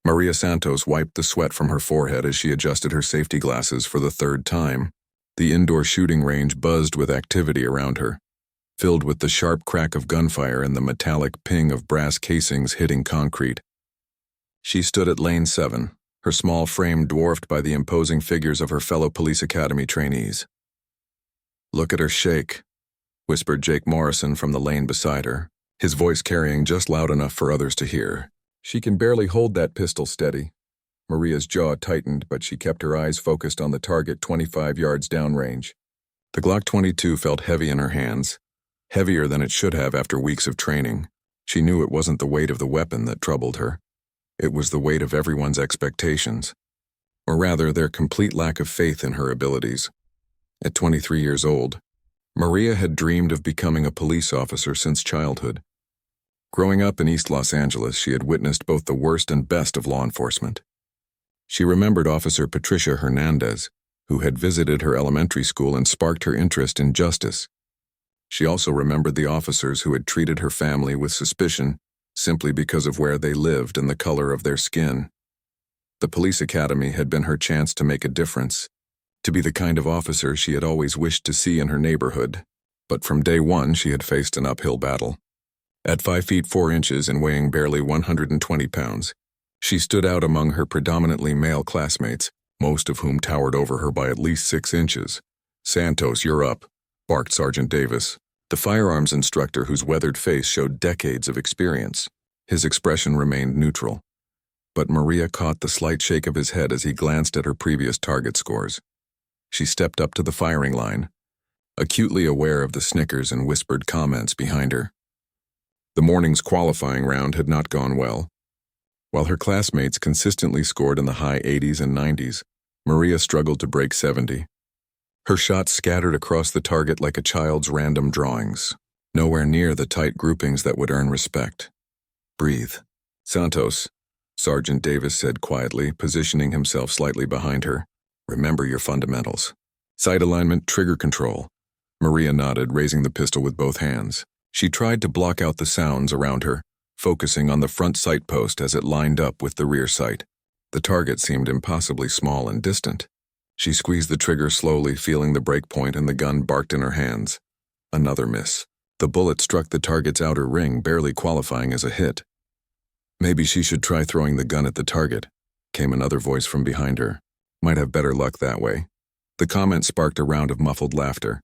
Maria Santos wiped the sweat from her forehead as she adjusted her safety glasses for the third time. The indoor shooting range buzzed with activity around her, filled with the sharp crack of gunfire and the metallic ping of brass casings hitting concrete. She stood at lane 7, her small frame dwarfed by the imposing figures of her fellow police academy trainees. "Look at her shake," whispered Jake Morrison from the lane beside her, his voice carrying just loud enough for others to hear. "She can barely hold that pistol steady." Maria's jaw tightened, but she kept her eyes focused on the target 25 yards downrange. The Glock 22 felt heavy in her hands, heavier than it should have after weeks of training. She knew it wasn't the weight of the weapon that troubled her. It was the weight of everyone's expectations, or rather their complete lack of faith in her abilities. At 23 years old, Maria had dreamed of becoming a police officer since childhood. Growing up in East Los Angeles, she had witnessed both the worst and best of law enforcement. She remembered Officer Patricia Hernandez, who had visited her elementary school and sparked her interest in justice. She also remembered the officers who had treated her family with suspicion simply because of where they lived and the color of their skin. The police academy had been her chance to make a difference, to be the kind of officer she had always wished to see in her neighborhood. But from day one, she had faced an uphill battle. At 5 feet 4 inches and weighing barely 120 pounds, she stood out among her predominantly male classmates, most of whom towered over her by at least 6 inches. "Santos, you're up," barked Sergeant Davis, the firearms instructor whose weathered face showed decades of experience. His expression remained neutral, but Maria caught the slight shake of his head as he glanced at her previous target scores. She stepped up to the firing line, acutely aware of the snickers and whispered comments behind her. The morning's qualifying round had not gone well. While her classmates consistently scored in the high 80s and 90s, Maria struggled to break 70. Her shots scattered across the target like a child's random drawings, nowhere near the tight groupings that would earn respect. "Breathe." "Santos," Sergeant Davis said quietly, positioning himself slightly behind her. "Remember your fundamentals. Sight alignment, trigger control." Maria nodded, raising the pistol with both hands. She tried to block out the sounds around her, focusing on the front sight post as it lined up with the rear sight. The target seemed impossibly small and distant. She squeezed the trigger slowly, feeling the break point, and the gun barked in her hands. Another miss. The bullet struck the target's outer ring, barely qualifying as a hit. "Maybe she should try throwing the gun at the target," came another voice from behind her. "Might have better luck that way." The comment sparked a round of muffled laughter.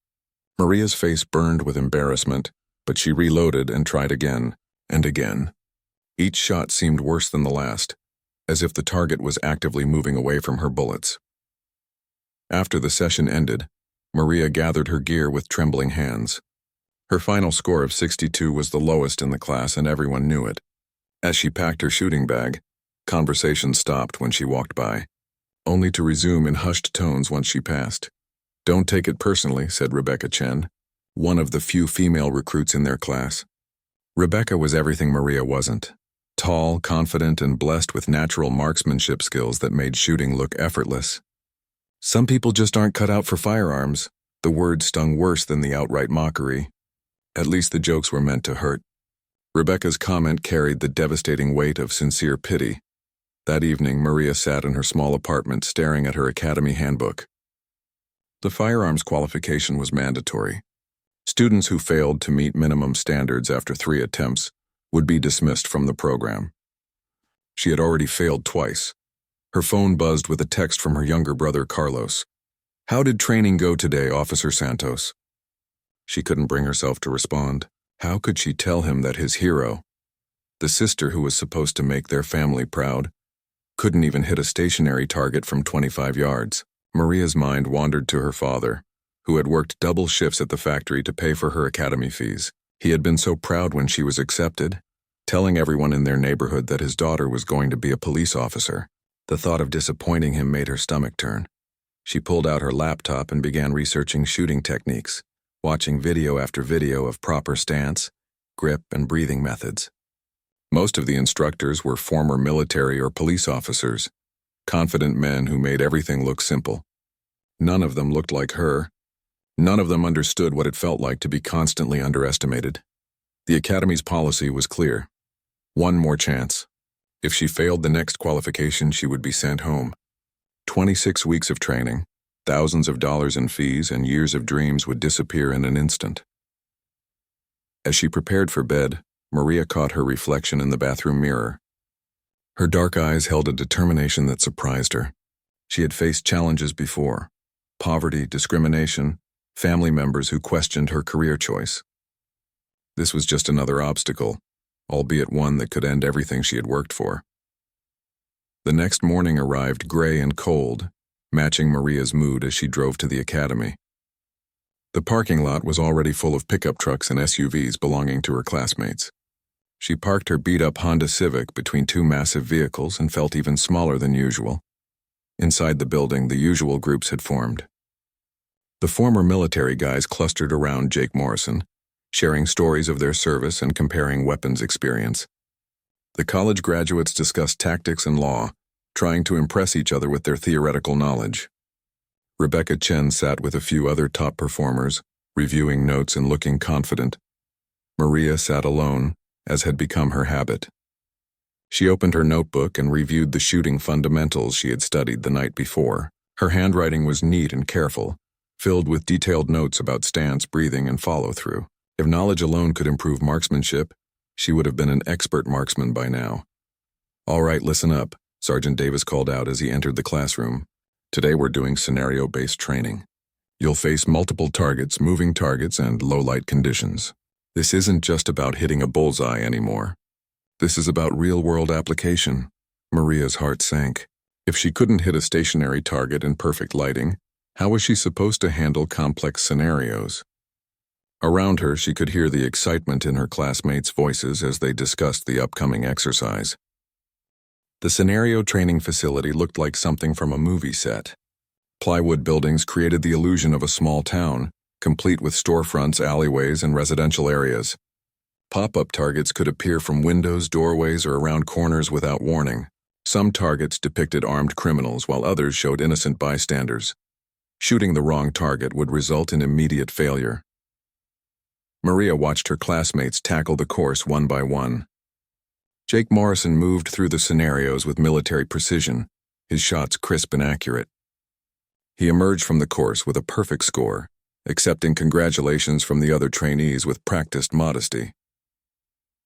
Maria's face burned with embarrassment, but she reloaded and tried again. And again. Each shot seemed worse than the last, as if the target was actively moving away from her bullets. After the session ended, Maria gathered her gear with trembling hands. Her final score of 62 was the lowest in the class, and everyone knew it. As she packed her shooting bag, conversation stopped when she walked by, only to resume in hushed tones once she passed. "Don't take it personally," said Rebecca Chen, one of the few female recruits in their class. Rebecca was everything Maria wasn't. Tall, confident, and blessed with natural marksmanship skills that made shooting look effortless. "Some people just aren't cut out for firearms." The word stung worse than the outright mockery. At least the jokes were meant to hurt. Rebecca's comment carried the devastating weight of sincere pity. That evening, Maria sat in her small apartment staring at her academy handbook. The firearms qualification was mandatory. Students who failed to meet minimum standards after 3 attempts would be dismissed from the program. She had already failed twice. Her phone buzzed with a text from her younger brother, Carlos. "How did training go today, Officer Santos?" She couldn't bring herself to respond. How could she tell him that his hero, the sister who was supposed to make their family proud, couldn't even hit a stationary target from 25 yards? Maria's mind wandered to her father, who had worked double shifts at the factory to pay for her academy fees. He had been so proud when she was accepted, telling everyone in their neighborhood that his daughter was going to be a police officer. The thought of disappointing him made her stomach turn. She pulled out her laptop and began researching shooting techniques, watching video after video of proper stance, grip, and breathing methods. Most of the instructors were former military or police officers, confident men who made everything look simple. None of them looked like her. None of them understood what it felt like to be constantly underestimated. The Academy's policy was clear. One more chance. If she failed the next qualification, she would be sent home. 26 weeks of training, thousands of dollars in fees, and years of dreams would disappear in an instant. As she prepared for bed, Maria caught her reflection in the bathroom mirror. Her dark eyes held a determination that surprised her. She had faced challenges before: poverty, discrimination, family members who questioned her career choice. This was just another obstacle, albeit one that could end everything she had worked for. The next morning arrived gray and cold, matching Maria's mood as she drove to the academy. The parking lot was already full of pickup trucks and SUVs belonging to her classmates. She parked her beat-up Honda Civic between two massive vehicles and felt even smaller than usual. Inside the building, the usual groups had formed. The former military guys clustered around Jake Morrison, sharing stories of their service and comparing weapons experience. The college graduates discussed tactics and law, trying to impress each other with their theoretical knowledge. Rebecca Chen sat with a few other top performers, reviewing notes and looking confident. Maria sat alone, as had become her habit. She opened her notebook and reviewed the shooting fundamentals she had studied the night before. Her handwriting was neat and careful, filled with detailed notes about stance, breathing, and follow-through. If knowledge alone could improve marksmanship, she would have been an expert marksman by now. "All right, listen up," Sergeant Davis called out as he entered the classroom. "Today we're doing scenario-based training. You'll face multiple targets, moving targets, and low-light conditions. This isn't just about hitting a bullseye anymore. This is about real-world application." Maria's heart sank. If she couldn't hit a stationary target in perfect lighting, how was she supposed to handle complex scenarios? Around her, she could hear the excitement in her classmates' voices as they discussed the upcoming exercise. The scenario training facility looked like something from a movie set. Plywood buildings created the illusion of a small town, complete with storefronts, alleyways, and residential areas. Pop-up targets could appear from windows, doorways, or around corners without warning. Some targets depicted armed criminals, while others showed innocent bystanders. Shooting the wrong target would result in immediate failure. Maria watched her classmates tackle the course one by one. Jake Morrison moved through the scenarios with military precision, his shots crisp and accurate. He emerged from the course with a perfect score, accepting congratulations from the other trainees with practiced modesty.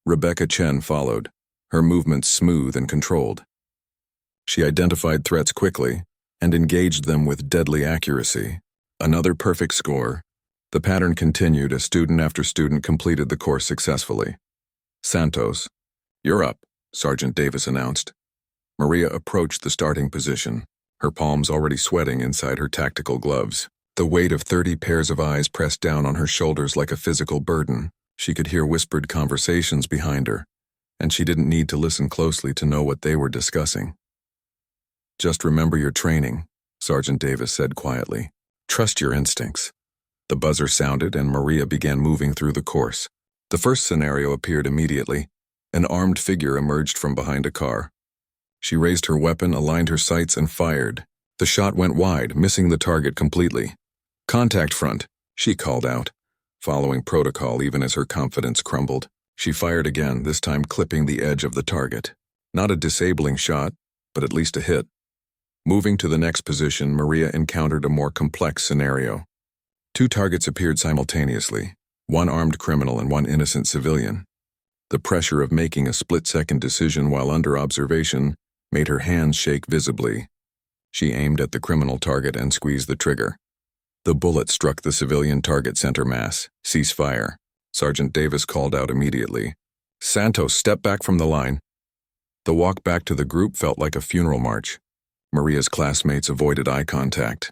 Rebecca Chen followed, her movements smooth and controlled. She identified threats quickly and engaged them with deadly accuracy. Another perfect score. The pattern continued as student after student completed the course successfully. "Santos, you're up," Sergeant Davis announced. Maria approached the starting position, her palms already sweating inside her tactical gloves. The weight of 30 pairs of eyes pressed down on her shoulders like a physical burden. She could hear whispered conversations behind her, and she didn't need to listen closely to know what they were discussing. "Just remember your training," Sergeant Davis said quietly. "Trust your instincts." The buzzer sounded and Maria began moving through the course. The first scenario appeared immediately. An armed figure emerged from behind a car. She raised her weapon, aligned her sights, and fired. The shot went wide, missing the target completely. "Contact front," she called out, following protocol even as her confidence crumbled. She fired again, this time clipping the edge of the target. Not a disabling shot, but at least a hit. Moving to the next position, Maria encountered a more complex scenario. Two targets appeared simultaneously, one armed criminal and one innocent civilian. The pressure of making a split-second decision while under observation made her hands shake visibly. She aimed at the criminal target and squeezed the trigger. The bullet struck the civilian target center mass. "Cease fire," Sergeant Davis called out immediately. "Santos, step back from the line." The walk back to the group felt like a funeral march. Maria's classmates avoided eye contact,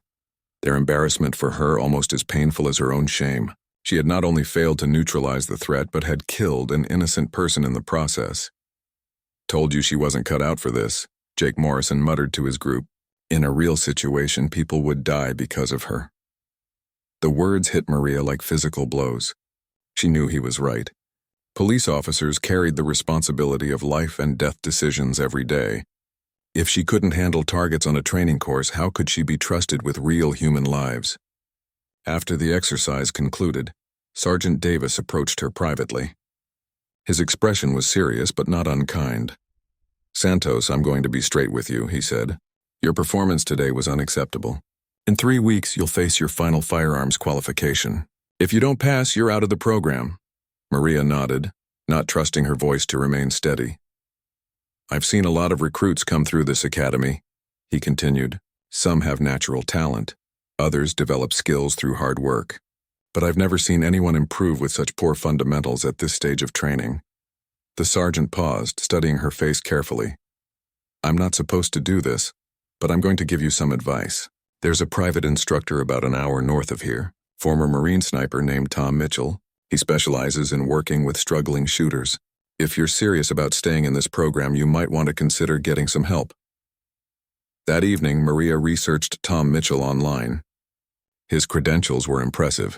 their embarrassment for her almost as painful as her own shame. She had not only failed to neutralize the threat, but had killed an innocent person in the process. "Told you she wasn't cut out for this," Jake Morrison muttered to his group. In a real situation, people would die because of her. The words hit Maria like physical blows. She knew he was right. Police officers carried the responsibility of life and death decisions every day. If she couldn't handle targets on a training course, how could she be trusted with real human lives? After the exercise concluded, Sergeant Davis approached her privately. His expression was serious but not unkind. Santos, I'm going to be straight with you, he said. Your performance today was unacceptable. In 3 weeks, you'll face your final firearms qualification. If you don't pass, you're out of the program. Maria nodded, not trusting her voice to remain steady. I've seen a lot of recruits come through this academy, he continued. Some have natural talent. Others develop skills through hard work. But I've never seen anyone improve with such poor fundamentals at this stage of training. The sergeant paused, studying her face carefully. I'm not supposed to do this, but I'm going to give you some advice. There's a private instructor about an hour north of here, former Marine sniper named Tom Mitchell. He specializes in working with struggling shooters. If you're serious about staying in this program, you might want to consider getting some help. That evening, Maria researched Tom Mitchell online. His credentials were impressive.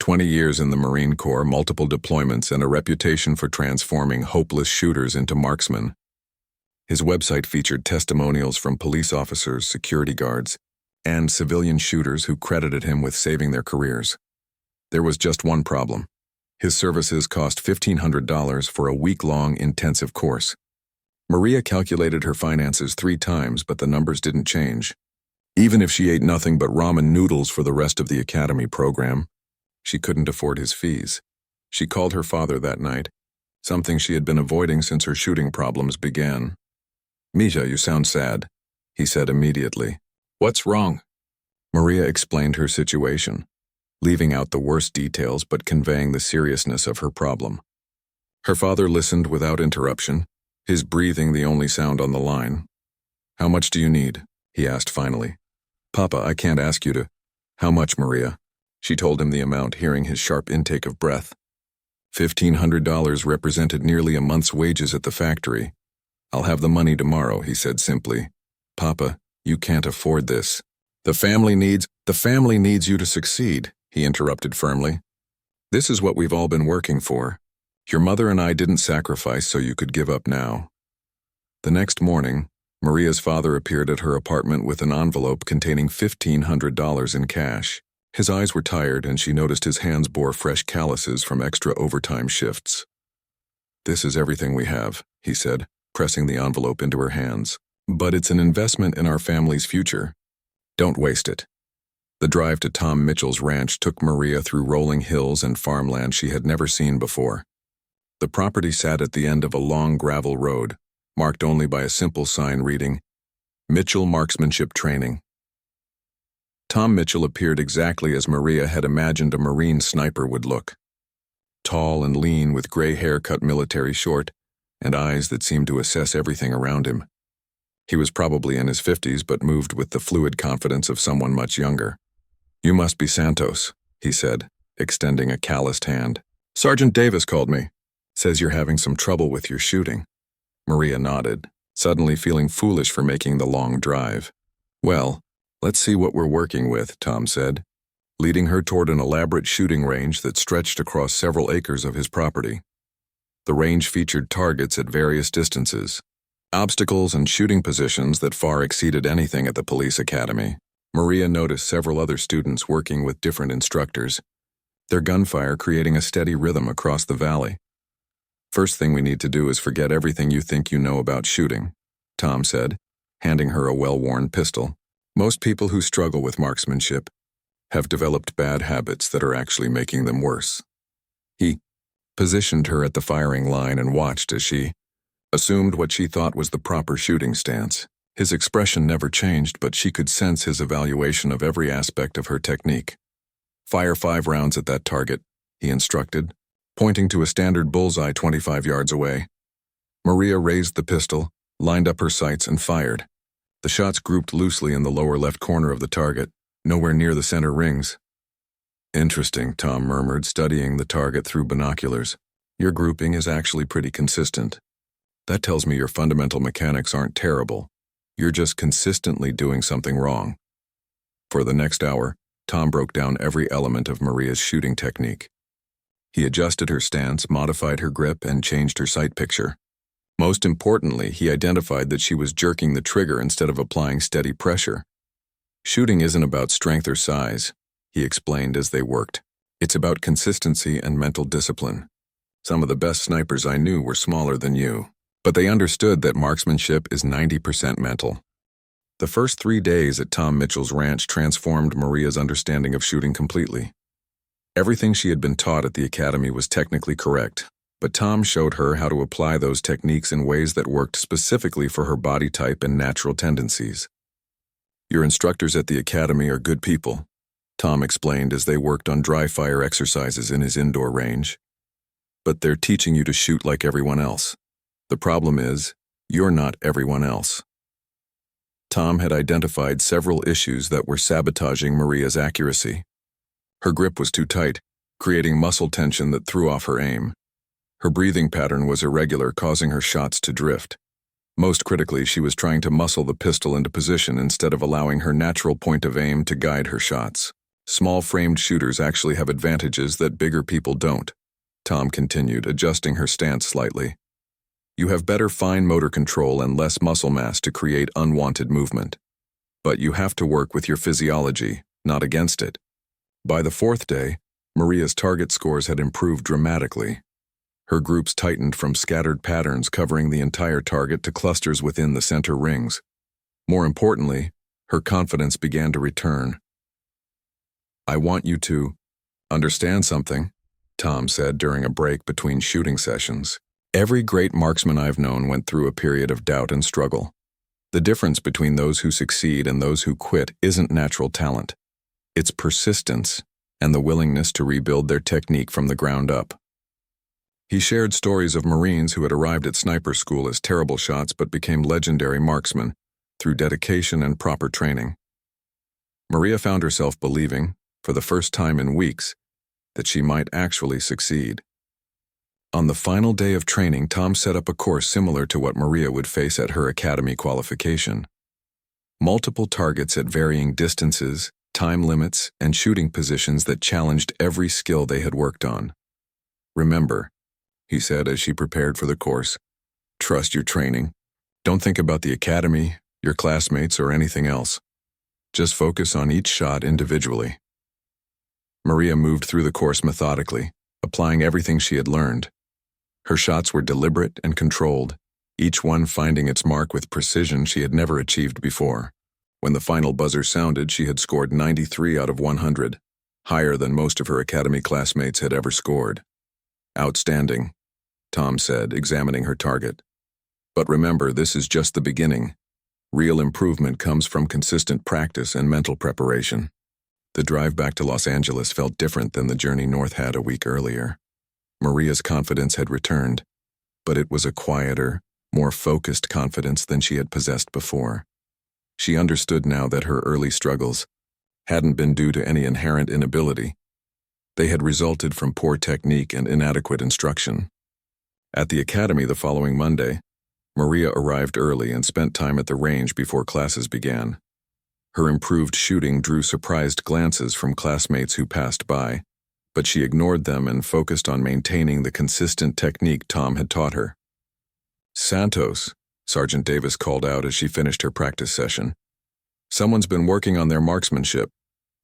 20 years in the Marine Corps, multiple deployments, and a reputation for transforming hopeless shooters into marksmen. His website featured testimonials from police officers, security guards, and civilian shooters who credited him with saving their careers. There was just one problem. His services cost $1,500 for a week-long intensive course. Maria calculated her finances 3 times, but the numbers didn't change. Even if she ate nothing but ramen noodles for the rest of the academy program, she couldn't afford his fees. She called her father that night, something she had been avoiding since her shooting problems began. Misha, you sound sad, he said immediately. What's wrong? Maria explained her situation, leaving out the worst details but conveying the seriousness of her problem. Her father listened without interruption, his breathing the only sound on the line. How much do you need? He asked finally. Papa, I can't ask you to. How much, Maria? She told him the amount, hearing his sharp intake of breath. $1,500 represented nearly a month's wages at the factory. I'll have the money tomorrow, he said simply. Papa, you can't afford this. The family needs you to succeed, he interrupted firmly. This is what we've all been working for. Your mother and I didn't sacrifice so you could give up now. The next morning, Maria's father appeared at her apartment with an envelope containing $1,500 in cash. His eyes were tired, and she noticed his hands bore fresh calluses from extra overtime shifts. This is everything we have, he said, pressing the envelope into her hands. But it's an investment in our family's future. Don't waste it. The drive to Tom Mitchell's ranch took Maria through rolling hills and farmland she had never seen before. The property sat at the end of a long gravel road, marked only by a simple sign reading, Mitchell Marksmanship Training. Tom Mitchell appeared exactly as Maria had imagined a Marine sniper would look. Tall and lean, with gray hair cut military short, and eyes that seemed to assess everything around him. He was probably in his 50s, but moved with the fluid confidence of someone much younger. You must be Santos, he said, extending a calloused hand. Sergeant Davis called me. Says you're having some trouble with your shooting. Maria nodded, suddenly feeling foolish for making the long drive. Well, let's see what we're working with, Tom said, leading her toward an elaborate shooting range that stretched across several acres of his property. The range featured targets at various distances, obstacles and shooting positions that far exceeded anything at the police academy. Maria noticed several other students working with different instructors, their gunfire creating a steady rhythm across the valley. First thing we need to do is forget everything you think you know about shooting, Tom said, handing her a well-worn pistol. Most people who struggle with marksmanship have developed bad habits that are actually making them worse. He positioned her at the firing line and watched as she assumed what she thought was the proper shooting stance. His expression never changed, but she could sense his evaluation of every aspect of her technique. Fire 5 rounds at that target, he instructed, pointing to a standard bullseye 25 yards away. Maria raised the pistol, lined up her sights, and fired. The shots grouped loosely in the lower left corner of the target, nowhere near the center rings. Interesting, Tom murmured, studying the target through binoculars. Your grouping is actually pretty consistent. That tells me your fundamental mechanics aren't terrible. You're just consistently doing something wrong. For the next hour, Tom broke down every element of Maria's shooting technique. He adjusted her stance, modified her grip, and changed her sight picture. Most importantly, he identified that she was jerking the trigger instead of applying steady pressure. Shooting isn't about strength or size, he explained as they worked. It's about consistency and mental discipline. Some of the best snipers I knew were smaller than you. But they understood that marksmanship is 90% mental. The first 3 days at Tom Mitchell's ranch transformed Maria's understanding of shooting completely. Everything she had been taught at the academy was technically correct, but Tom showed her how to apply those techniques in ways that worked specifically for her body type and natural tendencies. "Your instructors at the academy are good people," Tom explained as they worked on dry fire exercises in his indoor range. "But they're teaching you to shoot like everyone else. The problem is, you're not everyone else." Tom had identified several issues that were sabotaging Maria's accuracy. Her grip was too tight, creating muscle tension that threw off her aim. Her breathing pattern was irregular, causing her shots to drift. Most critically, she was trying to muscle the pistol into position instead of allowing her natural point of aim to guide her shots. "Small-framed shooters actually have advantages that bigger people don't," Tom continued, adjusting her stance slightly. "You have better fine motor control and less muscle mass to create unwanted movement. But you have to work with your physiology, not against it." By the 4th day, Maria's target scores had improved dramatically. Her groups tightened from scattered patterns covering the entire target to clusters within the center rings. More importantly, her confidence began to return. "I want you to understand something," Tom said during a break between shooting sessions. "Every great marksman I've known went through a period of doubt and struggle. The difference between those who succeed and those who quit isn't natural talent. It's persistence and the willingness to rebuild their technique from the ground up." He shared stories of Marines who had arrived at sniper school as terrible shots but became legendary marksmen through dedication and proper training. Maria found herself believing, for the first time in weeks, that she might actually succeed. On the final day of training, Tom set up a course similar to what Maria would face at her academy qualification. Multiple targets at varying distances, time limits, and shooting positions that challenged every skill they had worked on. "Remember," he said as she prepared for the course, "trust your training. Don't think about the academy, your classmates, or anything else. Just focus on each shot individually." Maria moved through the course methodically, applying everything she had learned. Her shots were deliberate and controlled, each one finding its mark with precision she had never achieved before. When the final buzzer sounded, she had scored 93 out of 100, higher than most of her academy classmates had ever scored. "Outstanding," Tom said, examining her target. "But remember, this is just the beginning. Real improvement comes from consistent practice and mental preparation." The drive back to Los Angeles felt different than the journey north had a week earlier. Maria's confidence had returned, but it was a quieter, more focused confidence than she had possessed before. She understood now that her early struggles hadn't been due to any inherent inability. They had resulted from poor technique and inadequate instruction. At the academy the following Monday, Maria arrived early and spent time at the range before classes began. Her improved shooting drew surprised glances from classmates who passed by, but she ignored them and focused on maintaining the consistent technique Tom had taught her. "Santos," Sergeant Davis called out as she finished her practice session. "Someone's been working on their marksmanship."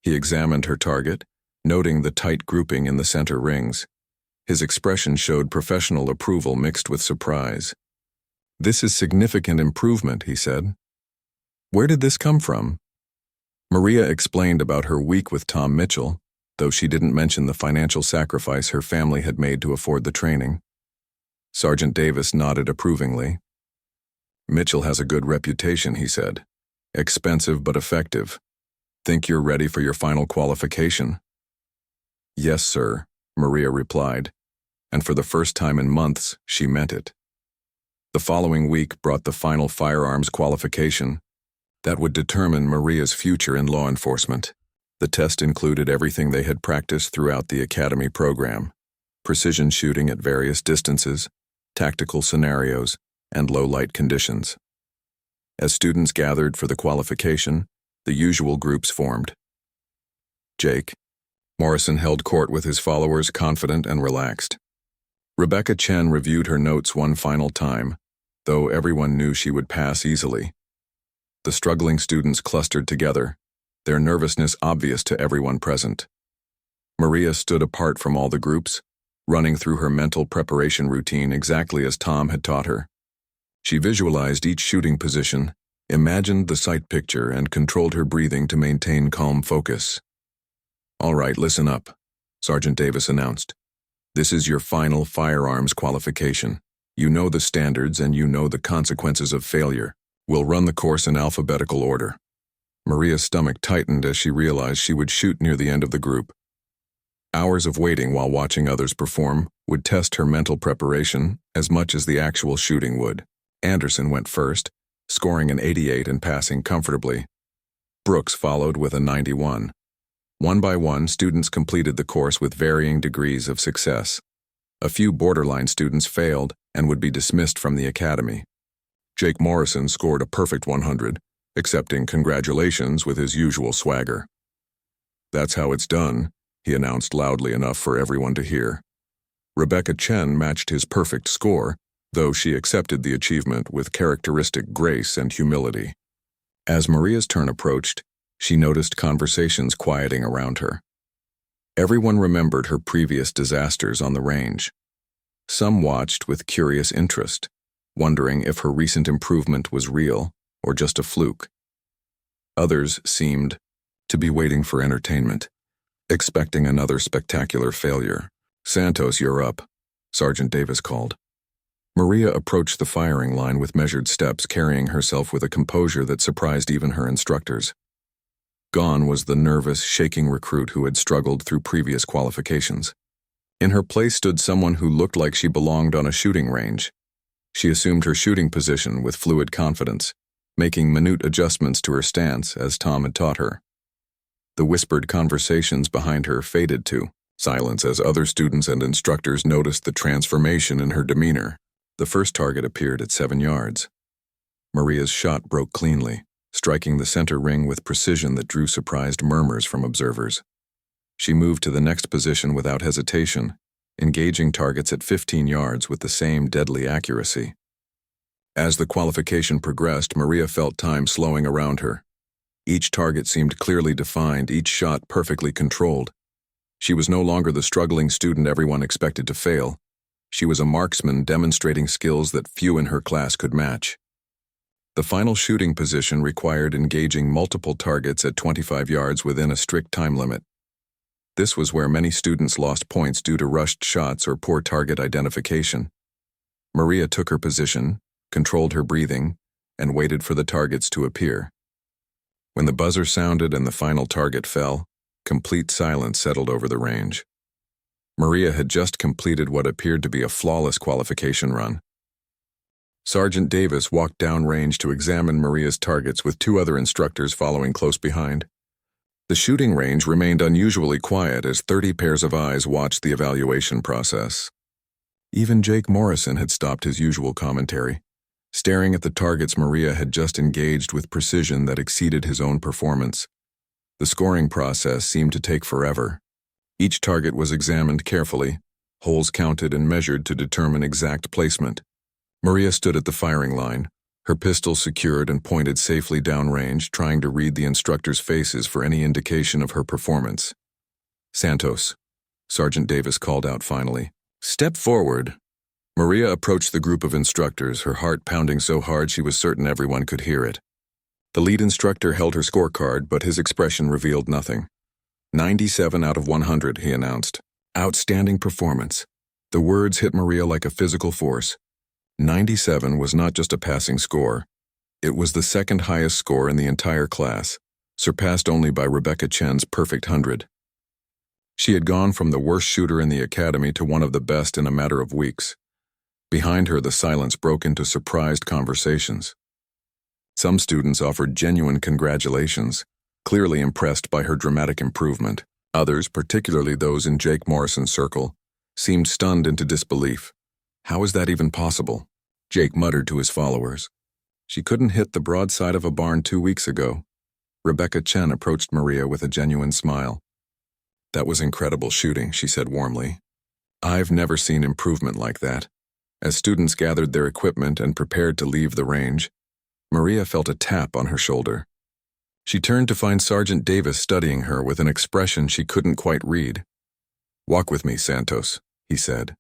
He examined her target, noting the tight grouping in the center rings. His expression showed professional approval mixed with surprise. "This is significant improvement," he said. "Where did this come from?" Maria explained about her week with Tom Mitchell, though she didn't mention the financial sacrifice her family had made to afford the training. Sergeant Davis nodded approvingly. "Mitchell has a good reputation," he said. "Expensive but effective. Think you're ready for your final qualification?" "Yes, sir," Maria replied, and for the first time in months, she meant it. The following week brought the final firearms qualification that would determine Maria's future in law enforcement. The test included everything they had practiced throughout the academy program: precision shooting at various distances, tactical scenarios, and low-light conditions. As students gathered for the qualification, the usual groups formed. Jake Morrison held court with his followers, confident and relaxed. Rebecca Chen reviewed her notes one final time, though everyone knew she would pass easily. The struggling students clustered together, their nervousness obvious to everyone present. Maria stood apart from all the groups, running through her mental preparation routine exactly as Tom had taught her. She visualized each shooting position, imagined the sight picture, and controlled her breathing to maintain calm focus. "All right, listen up," Sergeant Davis announced. "This is your final firearms qualification. You know the standards and you know the consequences of failure. We'll run the course in alphabetical order." Maria's stomach tightened as she realized she would shoot near the end of the group. Hours of waiting while watching others perform would test her mental preparation as much as the actual shooting would. Anderson went first, scoring an 88 and passing comfortably. Brooks followed with a 91. One by one, students completed the course with varying degrees of success. A few borderline students failed and would be dismissed from the academy. Jake Morrison scored a perfect 100, accepting congratulations with his usual swagger. "That's how it's done," he announced loudly enough for everyone to hear. Rebecca Chen matched his perfect score, though she accepted the achievement with characteristic grace and humility. As Maria's turn approached, she noticed conversations quieting around her. Everyone remembered her previous disasters on the range. Some watched with curious interest, wondering if her recent improvement was real or just a fluke. Others seemed to be waiting for entertainment, expecting another spectacular failure. "Santos, you're up," Sergeant Davis called. Maria approached the firing line with measured steps, carrying herself with a composure that surprised even her instructors. Gone was the nervous, shaking recruit who had struggled through previous qualifications. In her place stood someone who looked like she belonged on a shooting range. She assumed her shooting position with fluid confidence, making minute adjustments to her stance as Tom had taught her. The whispered conversations behind her faded to silence as other students and instructors noticed the transformation in her demeanor. The first target appeared at 7 yards. Maria's shot broke cleanly, striking the center ring with precision that drew surprised murmurs from observers. She moved to the next position without hesitation, engaging targets at 15 yards with the same deadly accuracy. As the qualification progressed, Maria felt time slowing around her. Each target seemed clearly defined, each shot perfectly controlled. She was no longer the struggling student everyone expected to fail. She was a marksman demonstrating skills that few in her class could match. The final shooting position required engaging multiple targets at 25 yards within a strict time limit. This was where many students lost points due to rushed shots or poor target identification. Maria took her position, controlled her breathing, and waited for the targets to appear. When the buzzer sounded and the final target fell, complete silence settled over the range. Maria had just completed what appeared to be a flawless qualification run. Sergeant Davis walked downrange to examine Maria's targets with 2 other instructors following close behind. The shooting range remained unusually quiet as 30 pairs of eyes watched the evaluation process. Even Jake Morrison had stopped his usual commentary, staring at the targets Maria had just engaged with precision that exceeded his own performance. The scoring process seemed to take forever. Each target was examined carefully, holes counted and measured to determine exact placement. Maria stood at the firing line, her pistol secured and pointed safely downrange, trying to read the instructors' faces for any indication of her performance. "Santos," Sergeant Davis called out finally. "Step forward." Maria approached the group of instructors, her heart pounding so hard she was certain everyone could hear it. The lead instructor held her scorecard, but his expression revealed nothing. 97 out of 100, he announced. Outstanding performance. The words hit Maria like a physical force. 97 was not just a passing score. It was the second highest score in the entire class, surpassed only by Rebecca Chen's perfect 100. She had gone from the worst shooter in the academy to one of the best in a matter of weeks. Behind her, the silence broke into surprised conversations. Some students offered genuine congratulations, clearly impressed by her dramatic improvement. Others, particularly those in Jake Morrison's circle, seemed stunned into disbelief. How is that even possible? Jake muttered to his followers. She couldn't hit the broadside of a barn 2 weeks ago. Rebecca Chen approached Maria with a genuine smile. That was incredible shooting, she said warmly. I've never seen improvement like that. As students gathered their equipment and prepared to leave the range, Maria felt a tap on her shoulder. She turned to find Sergeant Davis studying her with an expression she couldn't quite read. Walk with me, Santos, he said.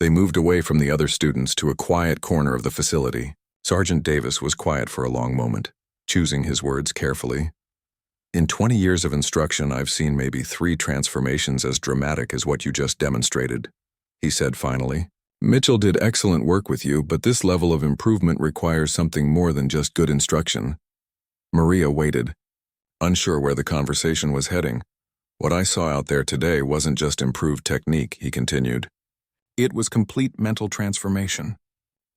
They moved away from the other students to a quiet corner of the facility. Sergeant Davis was quiet for a long moment, choosing his words carefully. In 20 years of instruction, I've seen maybe 3 transformations as dramatic as what you just demonstrated, he said finally. Mitchell did excellent work with you, but this level of improvement requires something more than just good instruction. Maria waited, unsure where the conversation was heading. What I saw out there today wasn't just improved technique, he continued. It was complete mental transformation.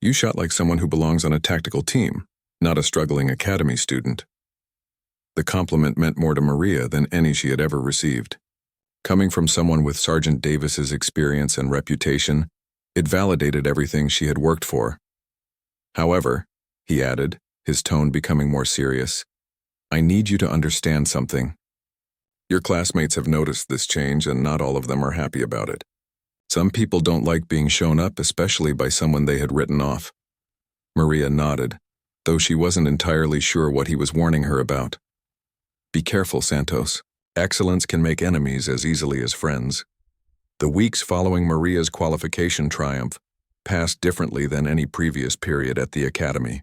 You shot like someone who belongs on a tactical team, not a struggling academy student. The compliment meant more to Maria than any she had ever received. Coming from someone with Sergeant Davis's experience and reputation, it validated everything she had worked for. However, he added, his tone becoming more serious, I need you to understand something. Your classmates have noticed this change and not all of them are happy about it. Some people don't like being shown up, especially by someone they had written off. Maria nodded, though she wasn't entirely sure what he was warning her about. Be careful, Santos. Excellence can make enemies as easily as friends. The weeks following Maria's qualification triumph passed differently than any previous period at the academy.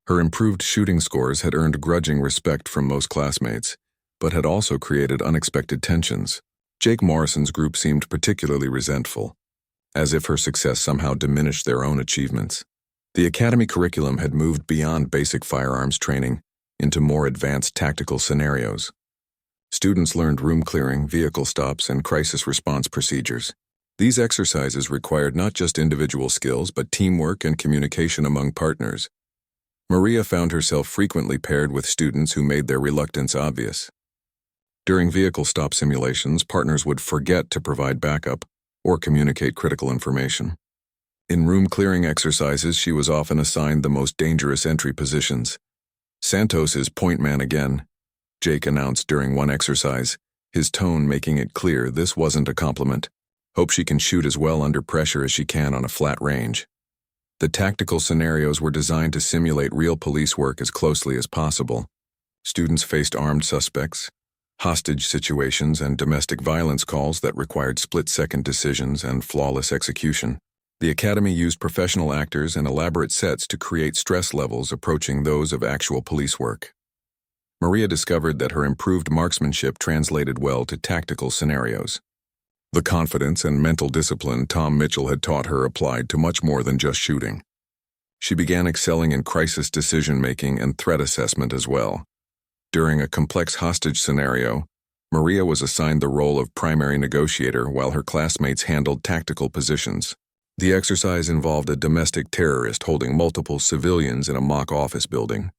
Her improved shooting scores had earned grudging respect from most classmates, but had also created unexpected tensions. Jake Morrison's group seemed particularly resentful, as if her success somehow diminished their own achievements. The academy curriculum had moved beyond basic firearms training into more advanced tactical scenarios. Students learned room clearing, vehicle stops, and crisis response procedures. These exercises required not just individual skills, but teamwork and communication among partners. Maria found herself frequently paired with students who made their reluctance obvious. During vehicle stop simulations, partners would forget to provide backup or communicate critical information. In room clearing exercises, she was often assigned the most dangerous entry positions. Santos is point man again, Jake announced during one exercise, his tone making it clear this wasn't a compliment. Hope she can shoot as well under pressure as she can on a flat range. The tactical scenarios were designed to simulate real police work as closely as possible. Students faced armed suspects, hostage situations, and domestic violence calls that required split-second decisions and flawless execution. The academy used professional actors and elaborate sets to create stress levels approaching those of actual police work. Maria discovered that her improved marksmanship translated well to tactical scenarios. The confidence and mental discipline Tom Mitchell had taught her applied to much more than just shooting. She began excelling in crisis decision-making and threat assessment as well. During a complex hostage scenario, Maria was assigned the role of primary negotiator while her classmates handled tactical positions. The exercise involved a domestic terrorist holding multiple civilians in a mock office building.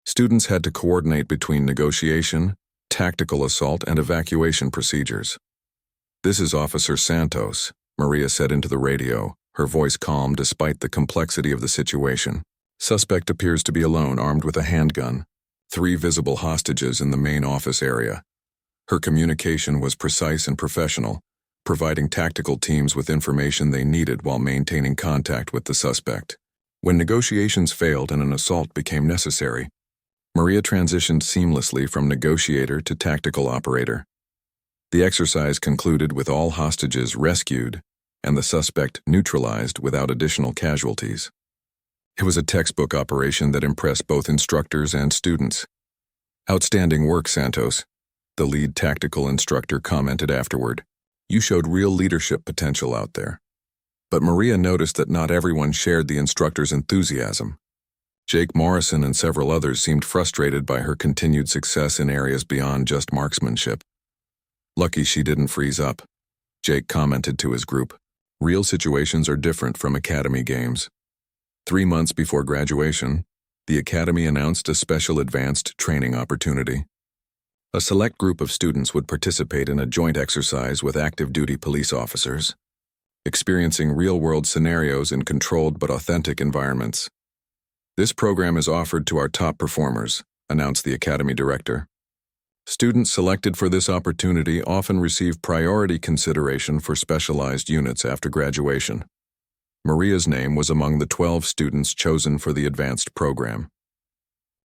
Students had to coordinate between negotiation, tactical assault, and evacuation procedures. This is Officer Santos, Maria said into the radio, her voice calm despite the complexity of the situation. Suspect appears to be alone, armed with a handgun. 3 visible hostages in the main office area. Her communication was precise and professional, providing tactical teams with information they needed while maintaining contact with the suspect. When negotiations failed and an assault became necessary, Maria transitioned seamlessly from negotiator to tactical operator. The exercise concluded with all hostages rescued and the suspect neutralized without additional casualties. It was a textbook operation that impressed both instructors and students. Outstanding work, Santos, the lead tactical instructor commented afterward. You showed real leadership potential out there. But Maria noticed that not everyone shared the instructor's enthusiasm. Jake Morrison and several others seemed frustrated by her continued success in areas beyond just marksmanship. Lucky she didn't freeze up, Jake commented to his group. Real situations are different from academy games. 3 months before graduation, the academy announced a special advanced training opportunity. A select group of students would participate in a joint exercise with active duty police officers, experiencing real-world scenarios in controlled but authentic environments. This program is offered to our top performers, announced the academy director. Students selected for this opportunity often receive priority consideration for specialized units after graduation. Maria's name was among the 12 students chosen for the advanced program.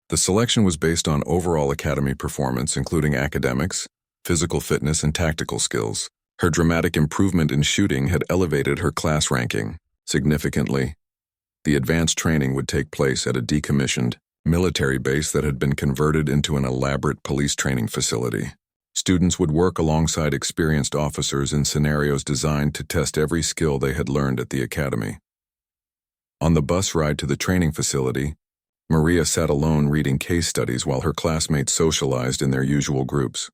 The selection was based on overall academy performance, including academics, physical fitness, and tactical skills. Her dramatic improvement in shooting had elevated her class ranking significantly. The advanced training would take place at a decommissioned military base that had been converted into an elaborate police training facility. Students would work alongside experienced officers in scenarios designed to test every skill they had learned at the academy. On the bus ride to the training facility, Maria sat alone reading case studies while her classmates socialized in their usual groups.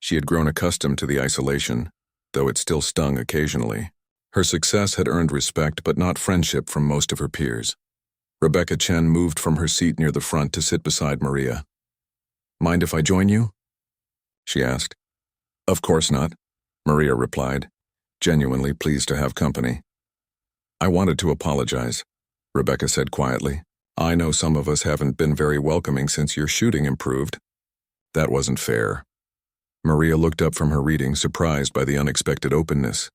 She had grown accustomed to the isolation, though it still stung occasionally. Her success had earned respect but not friendship from most of her peers. Rebecca Chen moved from her seat near the front to sit beside Maria. "Mind if I join you?" she asked. "Of course not," Maria replied, genuinely pleased to have company. "I wanted to apologize," Rebecca said quietly. "I know some of us haven't been very welcoming since your shooting improved." "That wasn't fair." Maria looked up from her reading, surprised by the unexpected openness.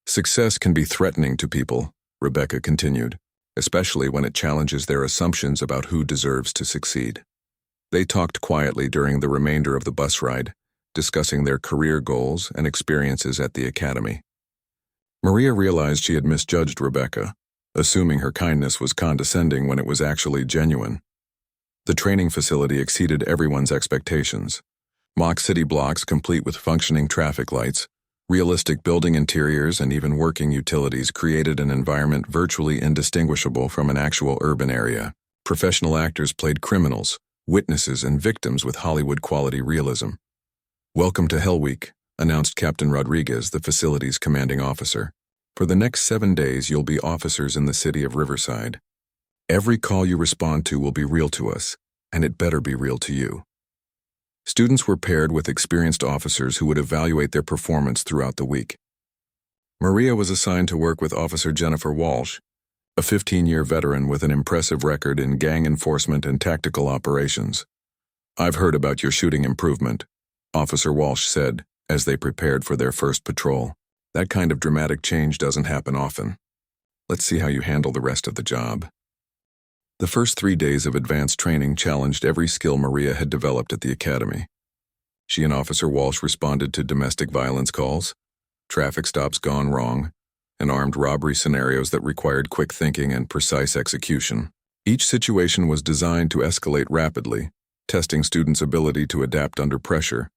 "Success can be threatening to people," Rebecca continued, "especially when it challenges their assumptions about who deserves to succeed." They talked quietly during the remainder of the bus ride, discussing their career goals and experiences at the academy. Maria realized she had misjudged Rebecca, assuming her kindness was condescending when it was actually genuine. The training facility exceeded everyone's expectations. Mock city blocks complete with functioning traffic lights, realistic building interiors, and even working utilities created an environment virtually indistinguishable from an actual urban area. Professional actors played criminals, witnesses, and victims with Hollywood-quality realism. "Welcome to Hell Week," announced Captain Rodriguez, the facility's commanding officer. "For the next 7 days, you'll be officers in the city of Riverside. Every call you respond to will be real to us, and it better be real to you." Students were paired with experienced officers who would evaluate their performance throughout the week. Maria was assigned to work with Officer Jennifer Walsh, a 15-year veteran with an impressive record in gang enforcement and tactical operations. "I've heard about your shooting improvement," Officer Walsh said as they prepared for their first patrol. "That kind of dramatic change doesn't happen often. Let's see how you handle the rest of the job." The first 3 days of advanced training challenged every skill Maria had developed at the academy. She and Officer Walsh responded to domestic violence calls, traffic stops gone wrong, and armed robbery scenarios that required quick thinking and precise execution. Each situation was designed to escalate rapidly, testing students' ability to adapt under pressure.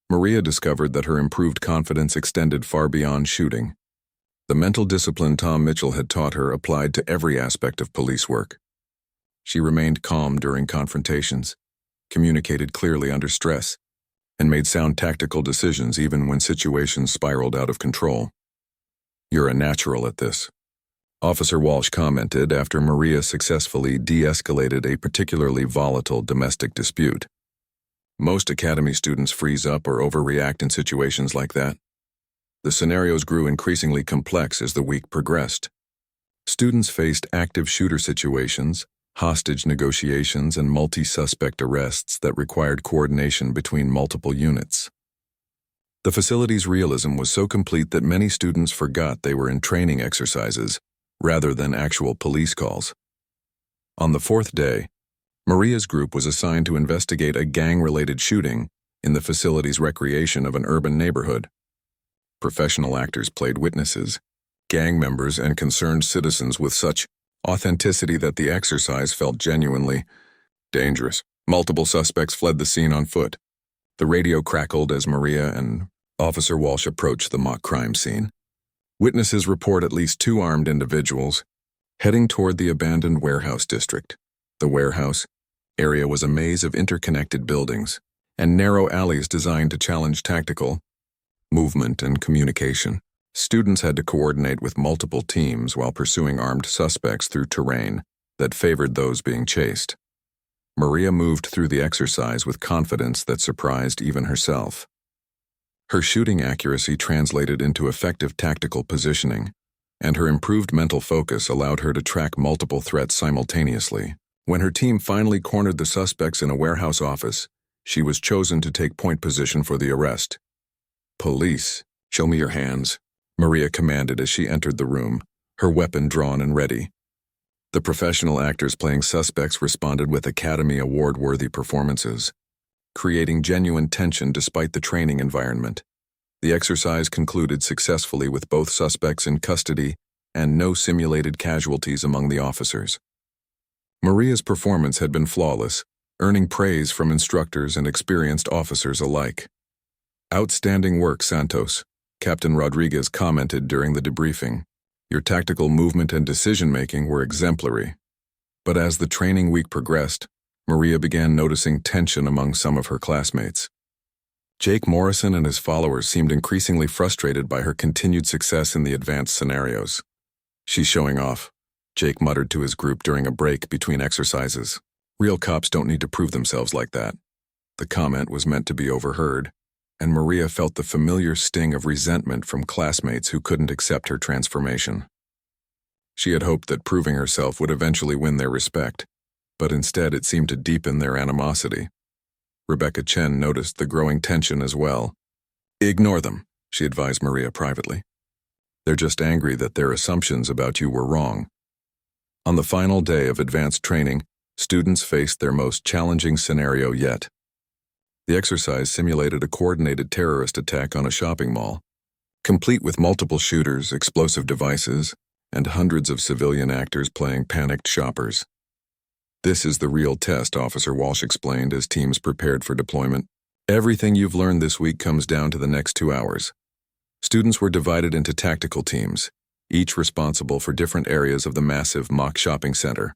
Maria discovered that her improved confidence extended far beyond shooting. The mental discipline Tom Mitchell had taught her applied to every aspect of police work. She remained calm during confrontations, communicated clearly under stress, and made sound tactical decisions even when situations spiraled out of control. "You're a natural at this," Officer Walsh commented after Maria successfully de-escalated a particularly volatile domestic dispute. "Most academy students freeze up or overreact in situations like that." The scenarios grew increasingly complex as the week progressed. Students faced active shooter situations, hostage negotiations, and multi-suspect arrests that required coordination between multiple units. The facility's realism was so complete that many students forgot they were in training exercises rather than actual police calls. On the 4th day, Maria's group was assigned to investigate a gang-related shooting in the facility's recreation of an urban neighborhood. Professional actors played witnesses, gang members, and concerned citizens with such authenticity that the exercise felt genuinely dangerous. Multiple suspects fled the scene on foot. The radio crackled as Maria and Officer Walsh approached the mock crime scene. Witnesses report at least 2 armed individuals heading toward the abandoned warehouse district. The warehouse area was a maze of interconnected buildings and narrow alleys designed to challenge tactical movement and communication. Students had to coordinate with multiple teams while pursuing armed suspects through terrain that favored those being chased. Maria moved through the exercise with confidence that surprised even herself. Her shooting accuracy translated into effective tactical positioning, and her improved mental focus allowed her to track multiple threats simultaneously. When her team finally cornered the suspects in a warehouse office, she was chosen to take point position for the arrest. "Police, show me your hands," Maria commanded as she entered the room, her weapon drawn and ready. The professional actors playing suspects responded with Academy Award-worthy performances, creating genuine tension despite the training environment. The exercise concluded successfully with both suspects in custody and no simulated casualties among the officers. Maria's performance had been flawless, earning praise from instructors and experienced officers alike. "Outstanding work, Santos," Captain Rodriguez commented during the debriefing. "Your tactical movement and decision-making were exemplary." But as the training week progressed, Maria began noticing tension among some of her classmates. Jake Morrison and his followers seemed increasingly frustrated by her continued success in the advanced scenarios. "She's showing off," Jake muttered to his group during a break between exercises. "Real cops don't need to prove themselves like that." The comment was meant to be overheard, and Maria felt the familiar sting of resentment from classmates who couldn't accept her transformation. She had hoped that proving herself would eventually win their respect, but instead it seemed to deepen their animosity. Rebecca Chen noticed the growing tension as well. "Ignore them," she advised Maria privately. "They're just angry that their assumptions about you were wrong." On the final day of advanced training, students faced their most challenging scenario yet. The exercise simulated a coordinated terrorist attack on a shopping mall, complete with multiple shooters, explosive devices, and hundreds of civilian actors playing panicked shoppers. "This is the real test," Officer Walsh explained as teams prepared for deployment. "Everything you've learned this week comes down to the next 2 hours." Students were divided into tactical teams, each responsible for different areas of the massive mock shopping center.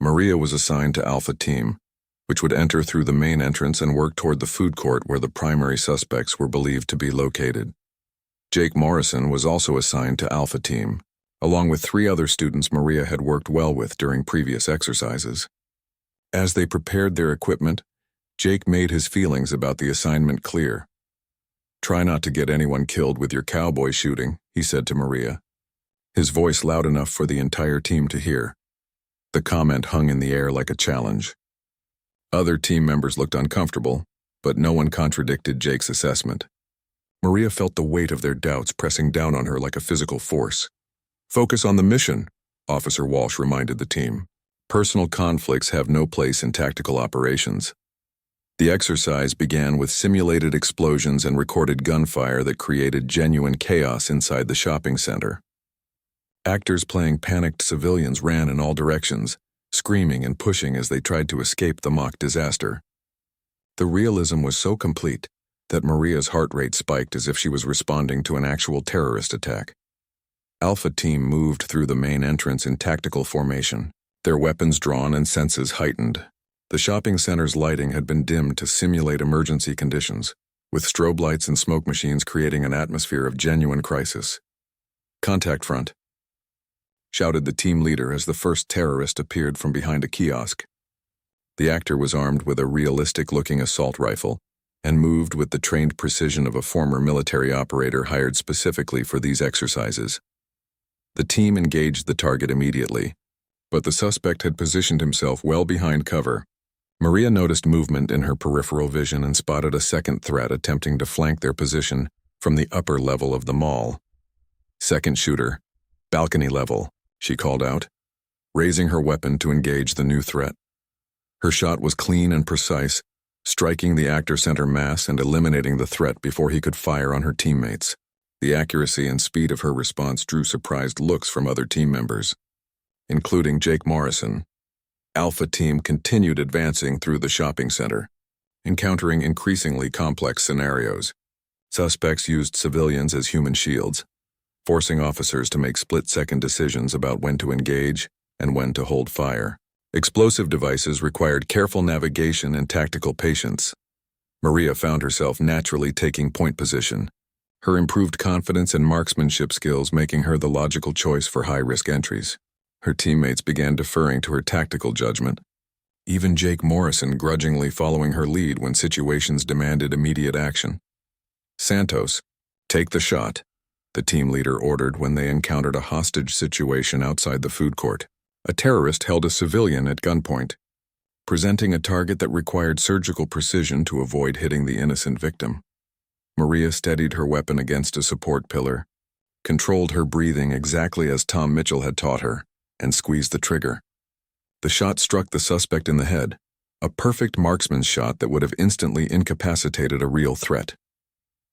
Maria was assigned to Alpha Team, which would enter through the main entrance and work toward the food court where the primary suspects were believed to be located. Jake Morrison was also assigned to Alpha Team, along with 3 other students Maria had worked well with during previous exercises. As they prepared their equipment, Jake made his feelings about the assignment clear. "Try not to get anyone killed with your cowboy shooting," he said to Maria, his voice loud enough for the entire team to hear. The comment hung in the air like a challenge. Other team members looked uncomfortable, but no one contradicted Jake's assessment. Maria felt the weight of their doubts pressing down on her like a physical force. "Focus on the mission," Officer Walsh reminded the team. "Personal conflicts have no place in tactical operations." The exercise began with simulated explosions and recorded gunfire that created genuine chaos inside the shopping center. Actors playing panicked civilians ran in all directions, screaming and pushing as they tried to escape the mock disaster. The realism was so complete that Maria's heart rate spiked as if she was responding to an actual terrorist attack. Alpha Team moved through the main entrance in tactical formation, their weapons drawn and senses heightened. The shopping center's lighting had been dimmed to simulate emergency conditions, with strobe lights and smoke machines creating an atmosphere of genuine crisis. "Contact front," shouted the team leader as the first terrorist appeared from behind a kiosk. The actor was armed with a realistic-looking assault rifle and moved with the trained precision of a former military operator hired specifically for these exercises. The team engaged the target immediately, but the suspect had positioned himself well behind cover. Maria noticed movement in her peripheral vision and spotted a second threat attempting to flank their position from the upper level of the mall. "Second shooter, balcony level," she called out, raising her weapon to engage the new threat. Her shot was clean and precise, striking the actor center mass and eliminating the threat before he could fire on her teammates. The accuracy and speed of her response drew surprised looks from other team members, including Jake Morrison. Alpha Team continued advancing through the shopping center, encountering increasingly complex scenarios. Suspects used civilians as human shields, forcing officers to make split-second decisions about when to engage and when to hold fire. Explosive devices required careful navigation and tactical patience. Maria found herself naturally taking point position, her improved confidence and marksmanship skills making her the logical choice for high-risk entries. Her teammates began deferring to her tactical judgment, even Jake Morrison grudgingly following her lead when situations demanded immediate action. "Santos, take the shot," the team leader ordered when they encountered a hostage situation outside the food court. A terrorist held a civilian at gunpoint, presenting a target that required surgical precision to avoid hitting the innocent victim. Maria steadied her weapon against a support pillar, controlled her breathing exactly as Tom Mitchell had taught her, and squeezed the trigger. The shot struck the suspect in the head, a perfect marksman's shot that would have instantly incapacitated a real threat.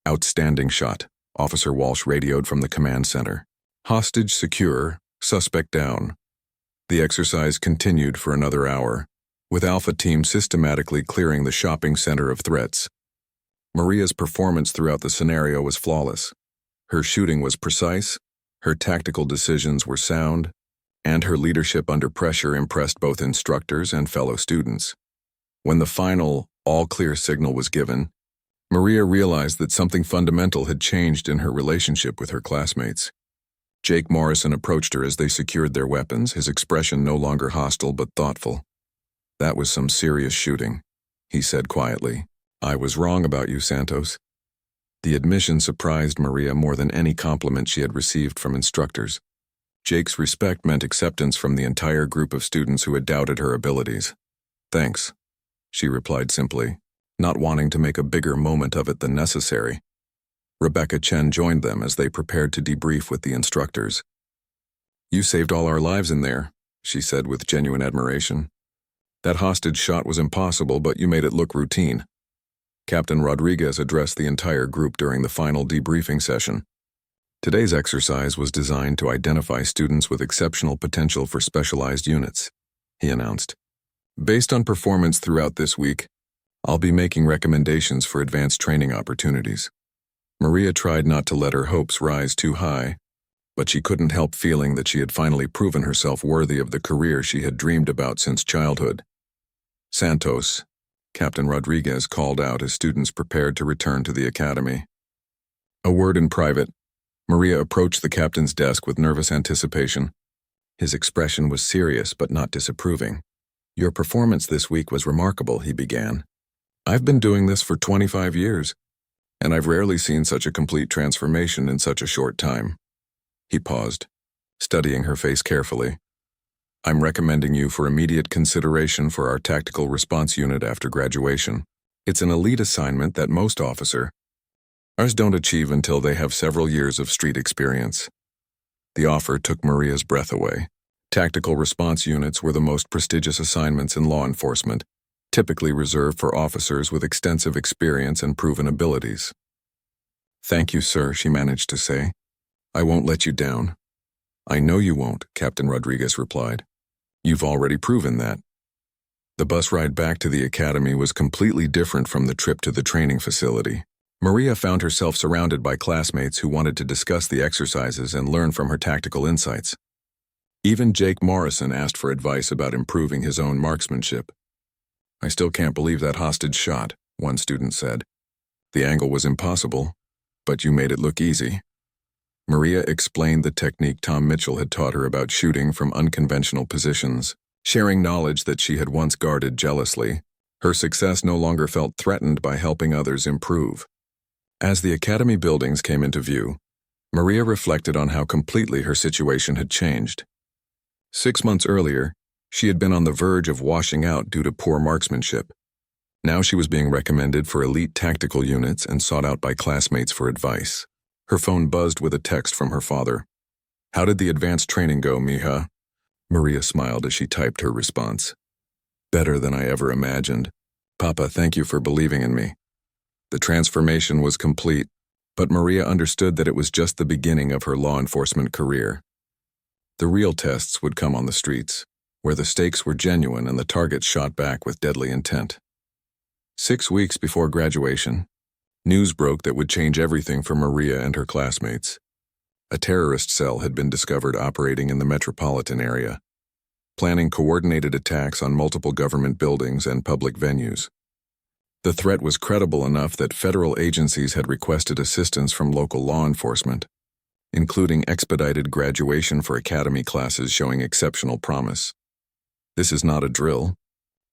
Outstanding shot, Officer Walsh radioed from the command center. Hostage secure, suspect down. The exercise continued for another hour, with Alpha Team systematically clearing the shopping center of threats. Maria's performance throughout the scenario was flawless. Her shooting was precise, her tactical decisions were sound, and her leadership under pressure impressed both instructors and fellow students. When the final, all-clear signal was given, Maria realized that something fundamental had changed in her relationship with her classmates. Jake Morrison approached her as they secured their weapons, his expression no longer hostile but thoughtful. "That was some serious shooting," he said quietly. "I was wrong about you, Santos." The admission surprised Maria more than any compliment she had received from instructors. Jake's respect meant acceptance from the entire group of students who had doubted her abilities. "Thanks," she replied simply, not wanting to make a bigger moment of it than necessary. Rebecca Chen joined them as they prepared to debrief with the instructors. "You saved all our lives in there," she said with genuine admiration. "That hostage shot was impossible, but you made it look routine." Captain Rodriguez addressed the entire group during the final debriefing session. Today's exercise was designed to identify students with exceptional potential for specialized units, he announced. "Based on performance throughout this week, I'll be making recommendations for advanced training opportunities." Maria tried not to let her hopes rise too high, but she couldn't help feeling that she had finally proven herself worthy of the career she had dreamed about since childhood. "Santos," Captain Rodriguez called out as students prepared to return to the academy. A word in private. Maria approached the captain's desk with nervous anticipation. His expression was serious but not disapproving. "Your performance this week was remarkable," he began. "I've been doing this for 25 years, and I've rarely seen such a complete transformation in such a short time." He paused, studying her face carefully. "I'm recommending you for immediate consideration for our tactical response unit after graduation. It's an elite assignment that most officers don't achieve until they have several years of street experience." The offer took Maria's breath away. Tactical response units were the most prestigious assignments in law enforcement, typically reserved for officers with extensive experience and proven abilities. "Thank you, sir," she managed to say. "I won't let you down." "I know you won't," Captain Rodriguez replied. "You've already proven that." The bus ride back to the academy was completely different from the trip to the training facility. Maria found herself surrounded by classmates who wanted to discuss the exercises and learn from her tactical insights. Even Jake Morrison asked for advice about improving his own marksmanship. "I still can't believe that hostage shot," one student said. "The angle was impossible, but you made it look easy." Maria explained the technique Tom Mitchell had taught her about shooting from unconventional positions. Sharing knowledge that she had once guarded jealously, her success no longer felt threatened by helping others improve. As the academy buildings came into view, Maria reflected on how completely her situation had changed. 6 months earlier, she had been on the verge of washing out due to poor marksmanship. Now she was being recommended for elite tactical units and sought out by classmates for advice. Her phone buzzed with a text from her father. "How did the advanced training go, mija?" Maria smiled as she typed her response. "Better than I ever imagined. Papa, thank you for believing in me." The transformation was complete, but Maria understood that it was just the beginning of her law enforcement career. The real tests would come on the streets, where the stakes were genuine and the targets shot back with deadly intent. 6 weeks before graduation, news broke that would change everything for Maria and her classmates. A terrorist cell had been discovered operating in the metropolitan area, planning coordinated attacks on multiple government buildings and public venues. The threat was credible enough that federal agencies had requested assistance from local law enforcement, including expedited graduation for academy classes showing exceptional promise. "This is not a drill,"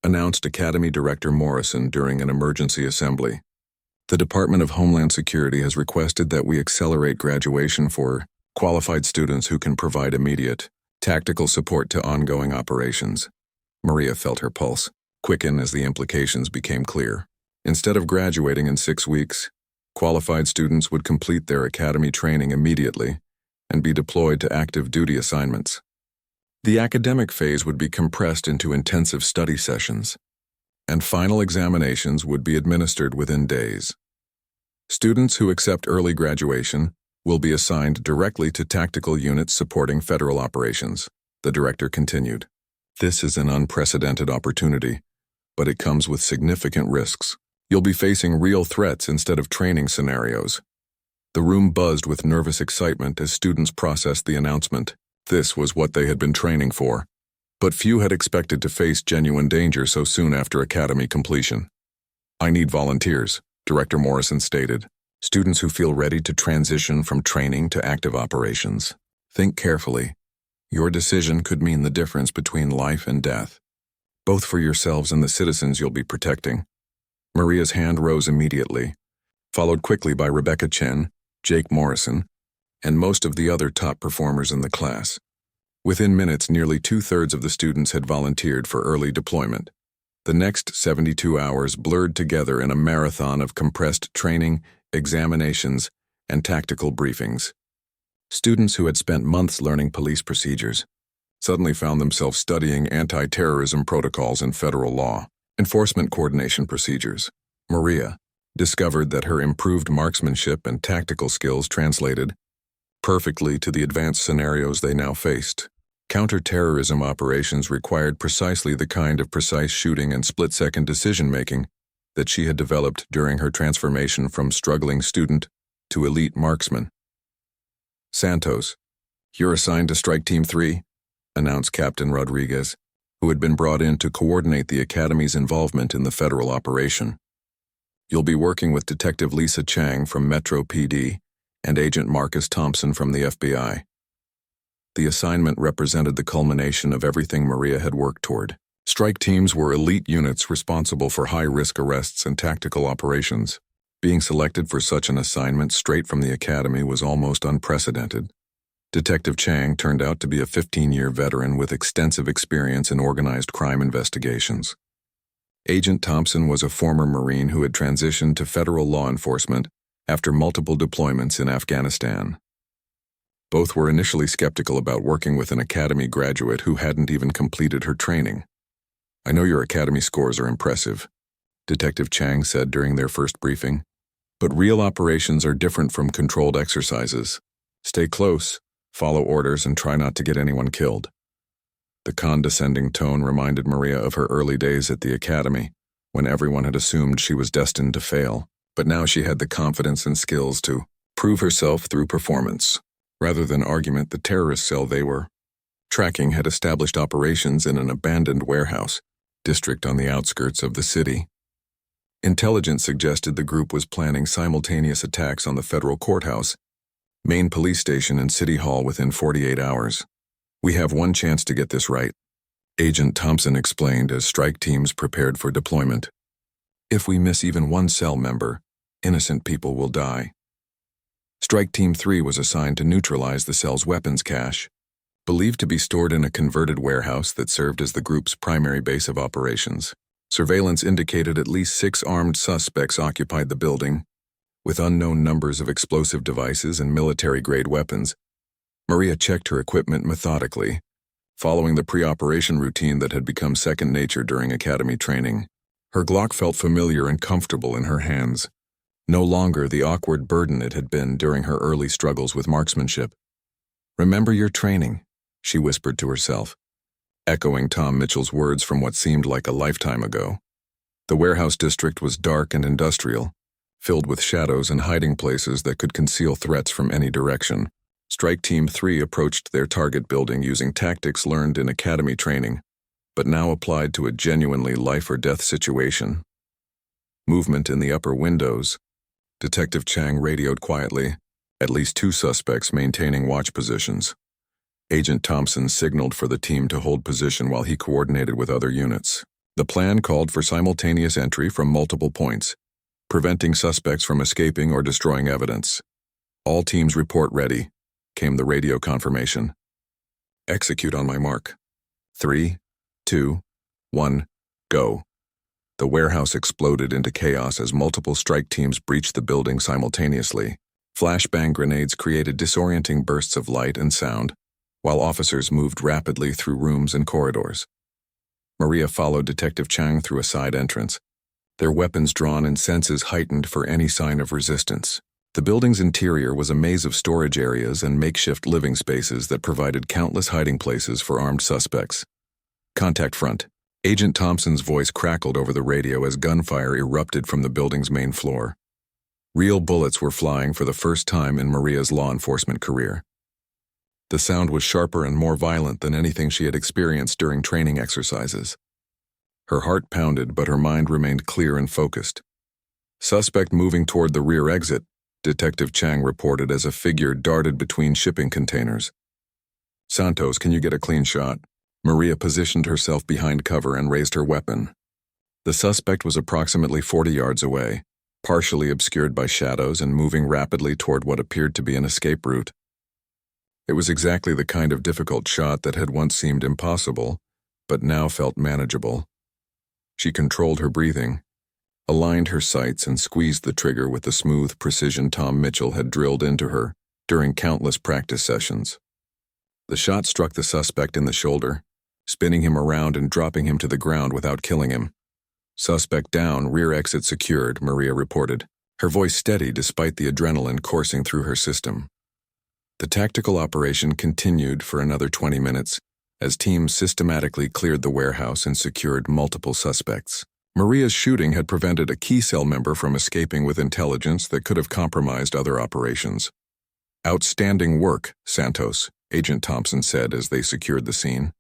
announced Academy Director Morrison during an emergency assembly. "The Department of Homeland Security has requested that we accelerate graduation for qualified students who can provide immediate, tactical support to ongoing operations." Maria felt her pulse quicken as the implications became clear. Instead of graduating in 6 weeks, qualified students would complete their academy training immediately and be deployed to active duty assignments. The academic phase would be compressed into intensive study sessions, and final examinations would be administered within days. Students who accept early graduation will be assigned directly to tactical units supporting federal operations, the director continued. This is an unprecedented opportunity, but it comes with significant risks. You'll be facing real threats instead of training scenarios. The room buzzed with nervous excitement as students processed the announcement. This was what they had been training for, but few had expected to face genuine danger so soon after academy completion. I need volunteers, Director Morrison stated. Students who feel ready to transition from training to active operations. Think carefully. Your decision could mean the difference between life and death, both for yourselves and the citizens you'll be protecting. Maria's hand rose immediately, followed quickly by Rebecca Chen, Jake Morrison, and most of the other top performers in the class. Within minutes, nearly 2/3 of the students had volunteered for early deployment. The next 72 hours blurred together in a marathon of compressed training, examinations, and tactical briefings. Students who had spent months learning police procedures suddenly found themselves studying anti-terrorism protocols and federal law enforcement coordination procedures. Maria discovered that her improved marksmanship and tactical skills translated perfectly to the advanced scenarios they now faced. Counter-terrorism operations required precisely the kind of precise shooting and split-second decision-making that she had developed during her transformation from struggling student to elite marksman. Santos, you're assigned to Strike Team 3, announced Captain Rodriguez, who had been brought in to coordinate the Academy's involvement in the federal operation. You'll be working with Detective Lisa Chang from Metro PD and Agent Marcus Thompson from the FBI. The assignment represented the culmination of everything Maria had worked toward. Strike teams were elite units responsible for high-risk arrests and tactical operations. Being selected for such an assignment straight from the Academy was almost unprecedented. Detective Chang turned out to be a 15-year veteran with extensive experience in organized crime investigations. Agent Thompson was a former Marine who had transitioned to federal law enforcement after multiple deployments in Afghanistan. Both were initially skeptical about working with an Academy graduate who hadn't even completed her training. I know your Academy scores are impressive, Detective Chang said during their first briefing, but real operations are different from controlled exercises. Stay close, follow orders, and try not to get anyone killed. The condescending tone reminded Maria of her early days at the Academy, when everyone had assumed she was destined to fail, but now she had the confidence and skills to prove herself through performance. Rather than argument, the terrorist cell they were tracking had established operations in an abandoned warehouse district on the outskirts of the city. Intelligence suggested the group was planning simultaneous attacks on the federal courthouse, main police station, and city hall within 48 hours. We have one chance to get this right, Agent Thompson explained as strike teams prepared for deployment. If we miss even one cell member, innocent people will die. Strike Team 3 was assigned to neutralize the cell's weapons cache, believed to be stored in a converted warehouse that served as the group's primary base of operations. Surveillance indicated at least 6 armed suspects occupied the building, with unknown numbers of explosive devices and military-grade weapons. Maria checked her equipment methodically, following the pre-operation routine that had become second nature during Academy training. Her Glock felt familiar and comfortable in her hands, no longer the awkward burden it had been during her early struggles with marksmanship. Remember your training, she whispered to herself, echoing Tom Mitchell's words from what seemed like a lifetime ago. The warehouse district was dark and industrial, filled with shadows and hiding places that could conceal threats from any direction. Strike Team 3 approached their target building using tactics learned in Academy training, but now applied to a genuinely life-or-death situation. Movement in the upper windows. Detective Chang radioed quietly, at least 2 suspects maintaining watch positions. Agent Thompson signaled for the team to hold position while he coordinated with other units. The plan called for simultaneous entry from multiple points, preventing suspects from escaping or destroying evidence. All teams report ready, came the radio confirmation. Execute on my mark. 3, 2, 1, go. The warehouse exploded into chaos as multiple strike teams breached the building simultaneously. Flashbang grenades created disorienting bursts of light and sound, while officers moved rapidly through rooms and corridors. Maria followed Detective Chang through a side entrance, their weapons drawn and senses heightened for any sign of resistance. The building's interior was a maze of storage areas and makeshift living spaces that provided countless hiding places for armed suspects. Contact front. Agent Thompson's voice crackled over the radio as gunfire erupted from the building's main floor. Real bullets were flying for the first time in Maria's law enforcement career. The sound was sharper and more violent than anything she had experienced during training exercises. Her heart pounded, but her mind remained clear and focused. Suspect moving toward the rear exit, Detective Chang reported as a figure darted between shipping containers. Santos, can you get a clean shot? Maria positioned herself behind cover and raised her weapon. The suspect was approximately 40 yards away, partially obscured by shadows and moving rapidly toward what appeared to be an escape route. It was exactly the kind of difficult shot that had once seemed impossible, but now felt manageable. She controlled her breathing, aligned her sights, and squeezed the trigger with the smooth precision Tom Mitchell had drilled into her during countless practice sessions. The shot struck the suspect in the shoulder, spinning him around and dropping him to the ground without killing him. Suspect down, rear exit secured, Maria reported, her voice steady despite the adrenaline coursing through her system. The tactical operation continued for another 20 minutes as teams systematically cleared the warehouse and secured multiple suspects. Maria's shooting had prevented a key cell member from escaping with intelligence that could have compromised other operations. Outstanding work, Santos, Agent Thompson said as they secured the scene.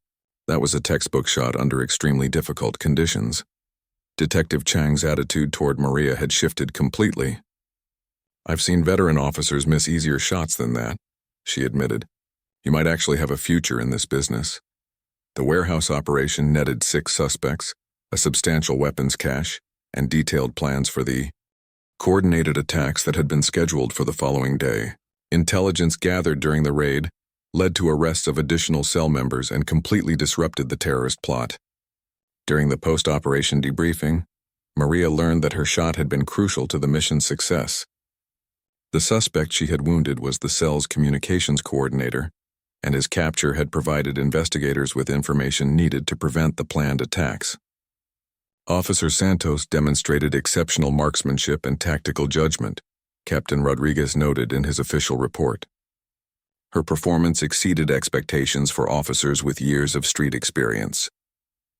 That was a textbook shot under extremely difficult conditions. Detective Chang's attitude toward Maria had shifted completely. I've seen veteran officers miss easier shots than that, she admitted. You might actually have a future in this business. The warehouse operation netted 6 suspects, a substantial weapons cache, and detailed plans for the coordinated attacks that had been scheduled for the following day. Intelligence gathered during the raid led to arrests of additional cell members and completely disrupted the terrorist plot. During the post-operation debriefing, Maria learned that her shot had been crucial to the mission's success. The suspect she had wounded was the cell's communications coordinator, and his capture had provided investigators with information needed to prevent the planned attacks. Officer Santos demonstrated exceptional marksmanship and tactical judgment, Captain Rodriguez noted in his official report. Her performance exceeded expectations for officers with years of street experience.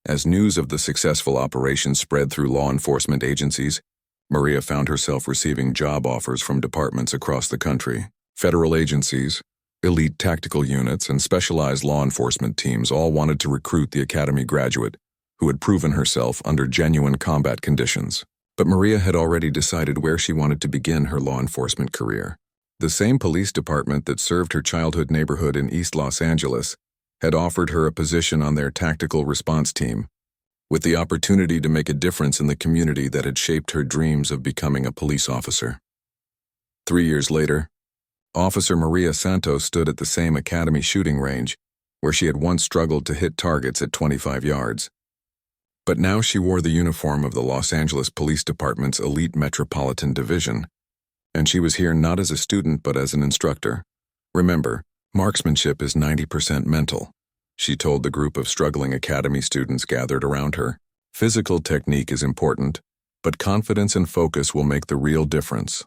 As news of the successful operation spread through law enforcement agencies, Maria found herself receiving job offers from departments across the country. Federal agencies, elite tactical units, and specialized law enforcement teams all wanted to recruit the academy graduate who had proven herself under genuine combat conditions. But Maria had already decided where she wanted to begin her law enforcement career. The same police department that served her childhood neighborhood in East Los Angeles had offered her a position on their tactical response team, with the opportunity to make a difference in the community that had shaped her dreams of becoming a police officer. 3 years later, Officer Maria Santos stood at the same academy shooting range, where she had once struggled to hit targets at 25 yards. But now she wore the uniform of the Los Angeles Police Department's elite metropolitan division, and she was here not as a student but as an instructor. Remember, marksmanship is 90% mental, she told the group of struggling academy students gathered around her. Physical technique is important, but confidence and focus will make the real difference.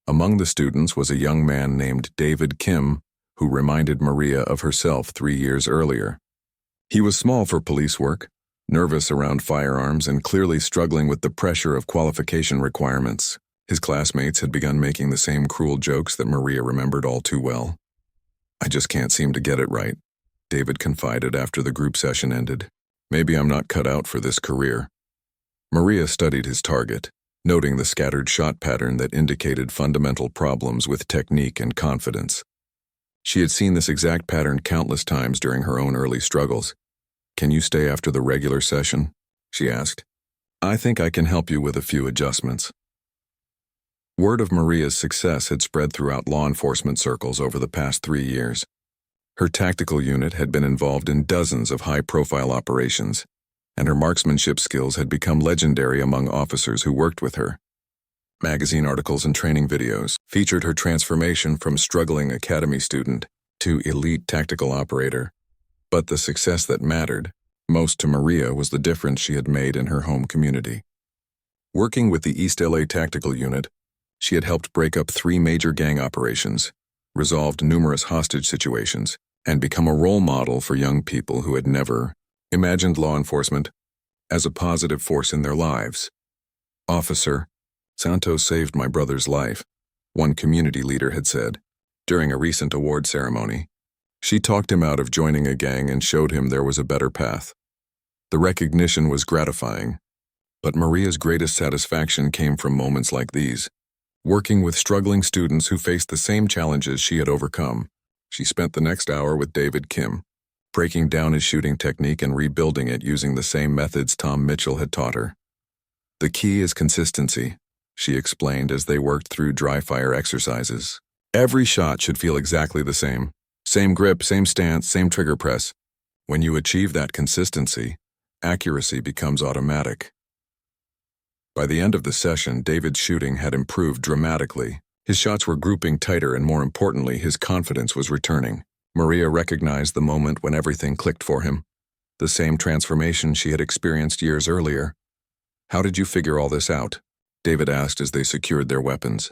Among the students was a young man named David Kim, who reminded Maria of herself 3 years earlier. He was small for police work, nervous around firearms, and clearly struggling with the pressure of qualification requirements. His classmates had begun making the same cruel jokes that Maria remembered all too well. I just can't seem to get it right, David confided after the group session ended. Maybe I'm not cut out for this career. Maria studied his target, noting the scattered shot pattern that indicated fundamental problems with technique and confidence. She had seen this exact pattern countless times during her own early struggles. Can you stay after the regular session? She asked. I think I can help you with a few adjustments. Word of Maria's success had spread throughout law enforcement circles over the past 3 years. Her tactical unit had been involved in dozens of high-profile operations, and her marksmanship skills had become legendary among officers who worked with her. Magazine articles and training videos featured her transformation from struggling academy student to elite tactical operator. But the success that mattered most to Maria was the difference she had made in her home community. Working with the East LA Tactical Unit, she had helped break up 3 major gang operations, resolved numerous hostage situations, and become a role model for young people who had never imagined law enforcement as a positive force in their lives. "Officer, Santos saved my brother's life," one community leader had said during a recent award ceremony. She talked him out of joining a gang and showed him there was a better path. The recognition was gratifying, but Maria's greatest satisfaction came from moments like these. Working with struggling students who faced the same challenges she had overcome, she spent the next hour with David Kim, breaking down his shooting technique and rebuilding it using the same methods Tom Mitchell had taught her. "The key is consistency," she explained as they worked through dry fire exercises. "Every shot should feel exactly the same. Same grip, same stance, same trigger press. When you achieve that consistency, accuracy becomes automatic." By the end of the session, David's shooting had improved dramatically. His shots were grouping tighter and, more importantly, his confidence was returning. Maria recognized the moment when everything clicked for him, the same transformation she had experienced years earlier. "How did you figure all this out?" David asked as they secured their weapons.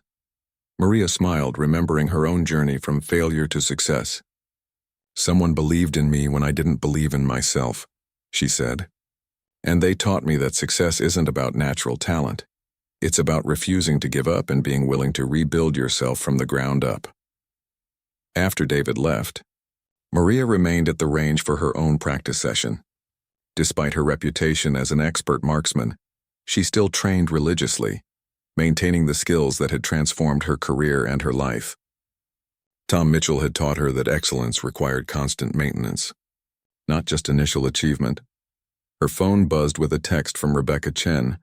Maria smiled, remembering her own journey from failure to success. "Someone believed in me when I didn't believe in myself," she said. "And they taught me that success isn't about natural talent. It's about refusing to give up and being willing to rebuild yourself from the ground up." After David left, Maria remained at the range for her own practice session. Despite her reputation as an expert marksman, she still trained religiously, maintaining the skills that had transformed her career and her life. Tom Mitchell had taught her that excellence required constant maintenance, not just initial achievement. Her phone buzzed with a text from Rebecca Chen,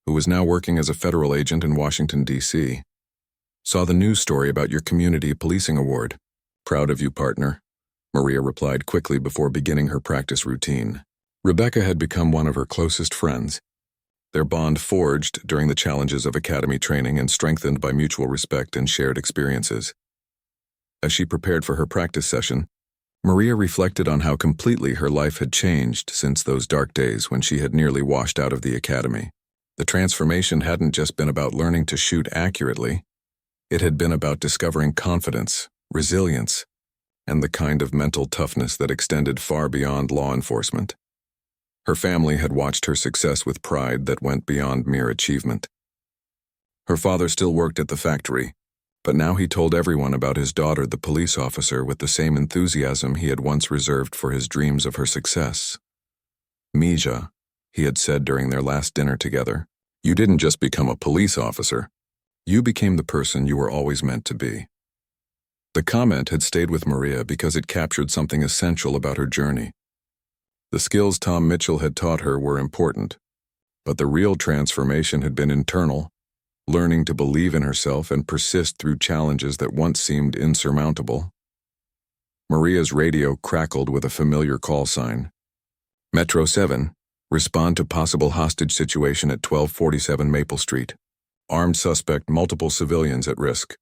who was now working as a federal agent in Washington, D.C. "Saw the news story about your community policing award. Proud of you, partner," Maria replied quickly before beginning her practice routine. Rebecca had become one of her closest friends, their bond forged during the challenges of academy training and strengthened by mutual respect and shared experiences. As she prepared for her practice session, Maria reflected on how completely her life had changed since those dark days when she had nearly washed out of the academy. The transformation hadn't just been about learning to shoot accurately. It had been about discovering confidence, resilience, and the kind of mental toughness that extended far beyond law enforcement. Her family had watched her success with pride that went beyond mere achievement. Her father still worked at the factory, but now he told everyone about his daughter, the police officer, with the same enthusiasm he had once reserved for his dreams of her success. "Mija," he had said during their last dinner together, "you didn't just become a police officer. You became the person you were always meant to be." The comment had stayed with Maria because it captured something essential about her journey. The skills Tom Mitchell had taught her were important, but the real transformation had been internal, learning to believe in herself and persist through challenges that once seemed insurmountable. Maria's radio crackled with a familiar call sign. "Metro 7, respond to possible hostage situation at 1247 Maple Street. Armed suspect, multiple civilians at risk."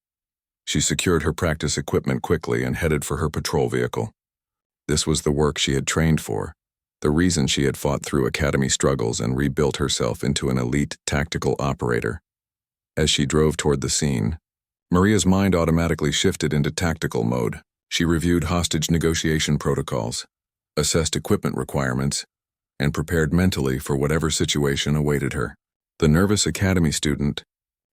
She secured her practice equipment quickly and headed for her patrol vehicle. This was the work she had trained for, the reason she had fought through academy struggles and rebuilt herself into an elite tactical operator. As she drove toward the scene, Maria's mind automatically shifted into tactical mode. She reviewed hostage negotiation protocols, assessed equipment requirements, and prepared mentally for whatever situation awaited her. The nervous academy student,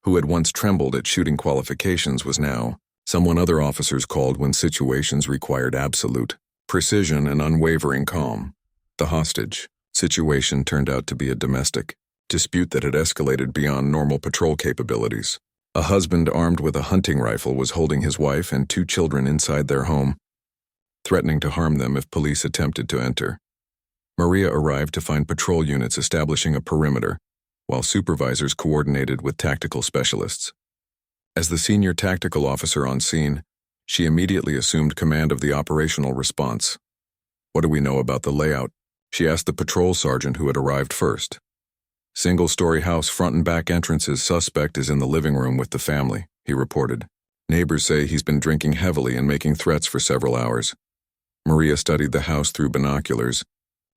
who had once trembled at shooting qualifications, was now someone other officers called when situations required absolute precision and unwavering calm. The hostage situation turned out to be a domestic dispute that had escalated beyond normal patrol capabilities. A husband armed with a hunting rifle was holding his wife and 2 children inside their home, threatening to harm them if police attempted to enter. Maria arrived to find patrol units establishing a perimeter, while supervisors coordinated with tactical specialists. As the senior tactical officer on scene, she immediately assumed command of the operational response. "What do we know about the layout?" she asked the patrol sergeant who had arrived first. "Single-story house, front and back entrances. Suspect is in the living room with the family," he reported. "Neighbors say he's been drinking heavily and making threats for several hours." Maria studied the house through binoculars,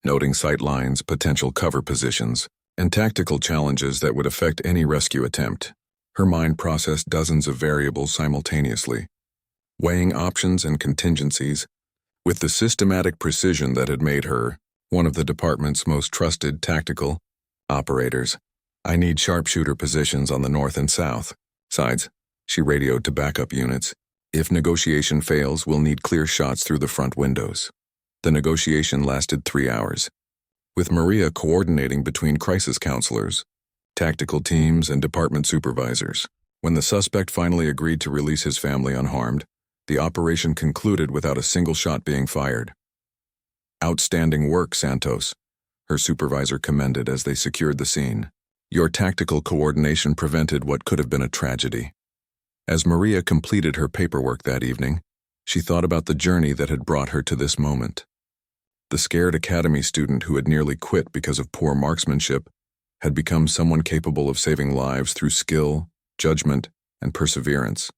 noting sight lines, potential cover positions, and tactical challenges that would affect any rescue attempt. Her mind processed dozens of variables simultaneously, weighing options and contingencies with the systematic precision that had made her one of the department's most trusted tactical operators. "I need sharpshooter positions on the north and south sides," she radioed to backup units. "If negotiation fails, we'll need clear shots through the front windows." The negotiation lasted 3 hours, with Maria coordinating between crisis counselors, tactical teams, and department supervisors. When the suspect finally agreed to release his family unharmed, the operation concluded without a single shot being fired. "Outstanding work, Santos," her supervisor commended as they secured the scene. "Your tactical coordination prevented what could have been a tragedy." As Maria completed her paperwork that evening, she thought about the journey that had brought her to this moment. The scared academy student who had nearly quit because of poor marksmanship had become someone capable of saving lives through skill, judgment, and perseverance.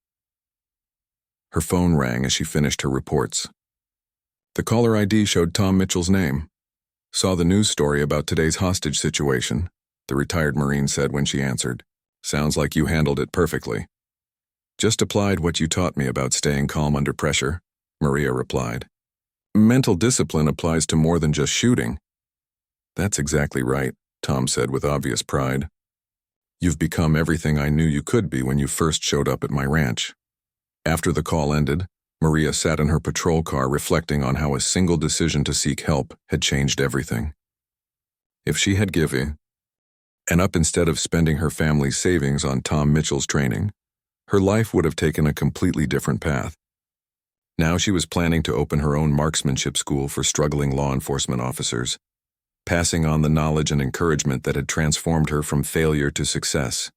Her phone rang as she finished her reports. The caller ID showed Tom Mitchell's name. "Saw the news story about today's hostage situation," the retired Marine said when she answered. "Sounds like you handled it perfectly." "Just applied what you taught me about staying calm under pressure," Maria replied. "Mental discipline applies to more than just shooting." "That's exactly right," Tom said with obvious pride. "You've become everything I knew you could be when you first showed up at my ranch." After the call ended, Maria sat in her patrol car reflecting on how a single decision to seek help had changed everything. If she had given up instead of spending her family's savings on Tom Mitchell's training, her life would have taken a completely different path. Now she was planning to open her own marksmanship school for struggling law enforcement officers, passing on the knowledge and encouragement that had transformed her from failure to success.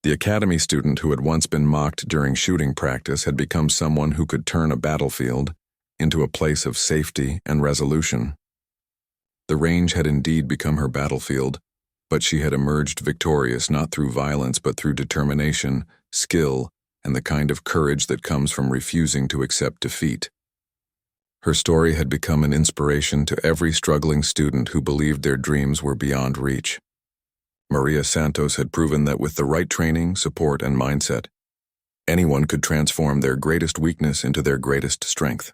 The academy student who had once been mocked during shooting practice had become someone who could turn a battlefield into a place of safety and resolution. The range had indeed become her battlefield, but she had emerged victorious not through violence but through determination, skill, and the kind of courage that comes from refusing to accept defeat. Her story had become an inspiration to every struggling student who believed their dreams were beyond reach. Maria Santos had proven that with the right training, support, and mindset, anyone could transform their greatest weakness into their greatest strength.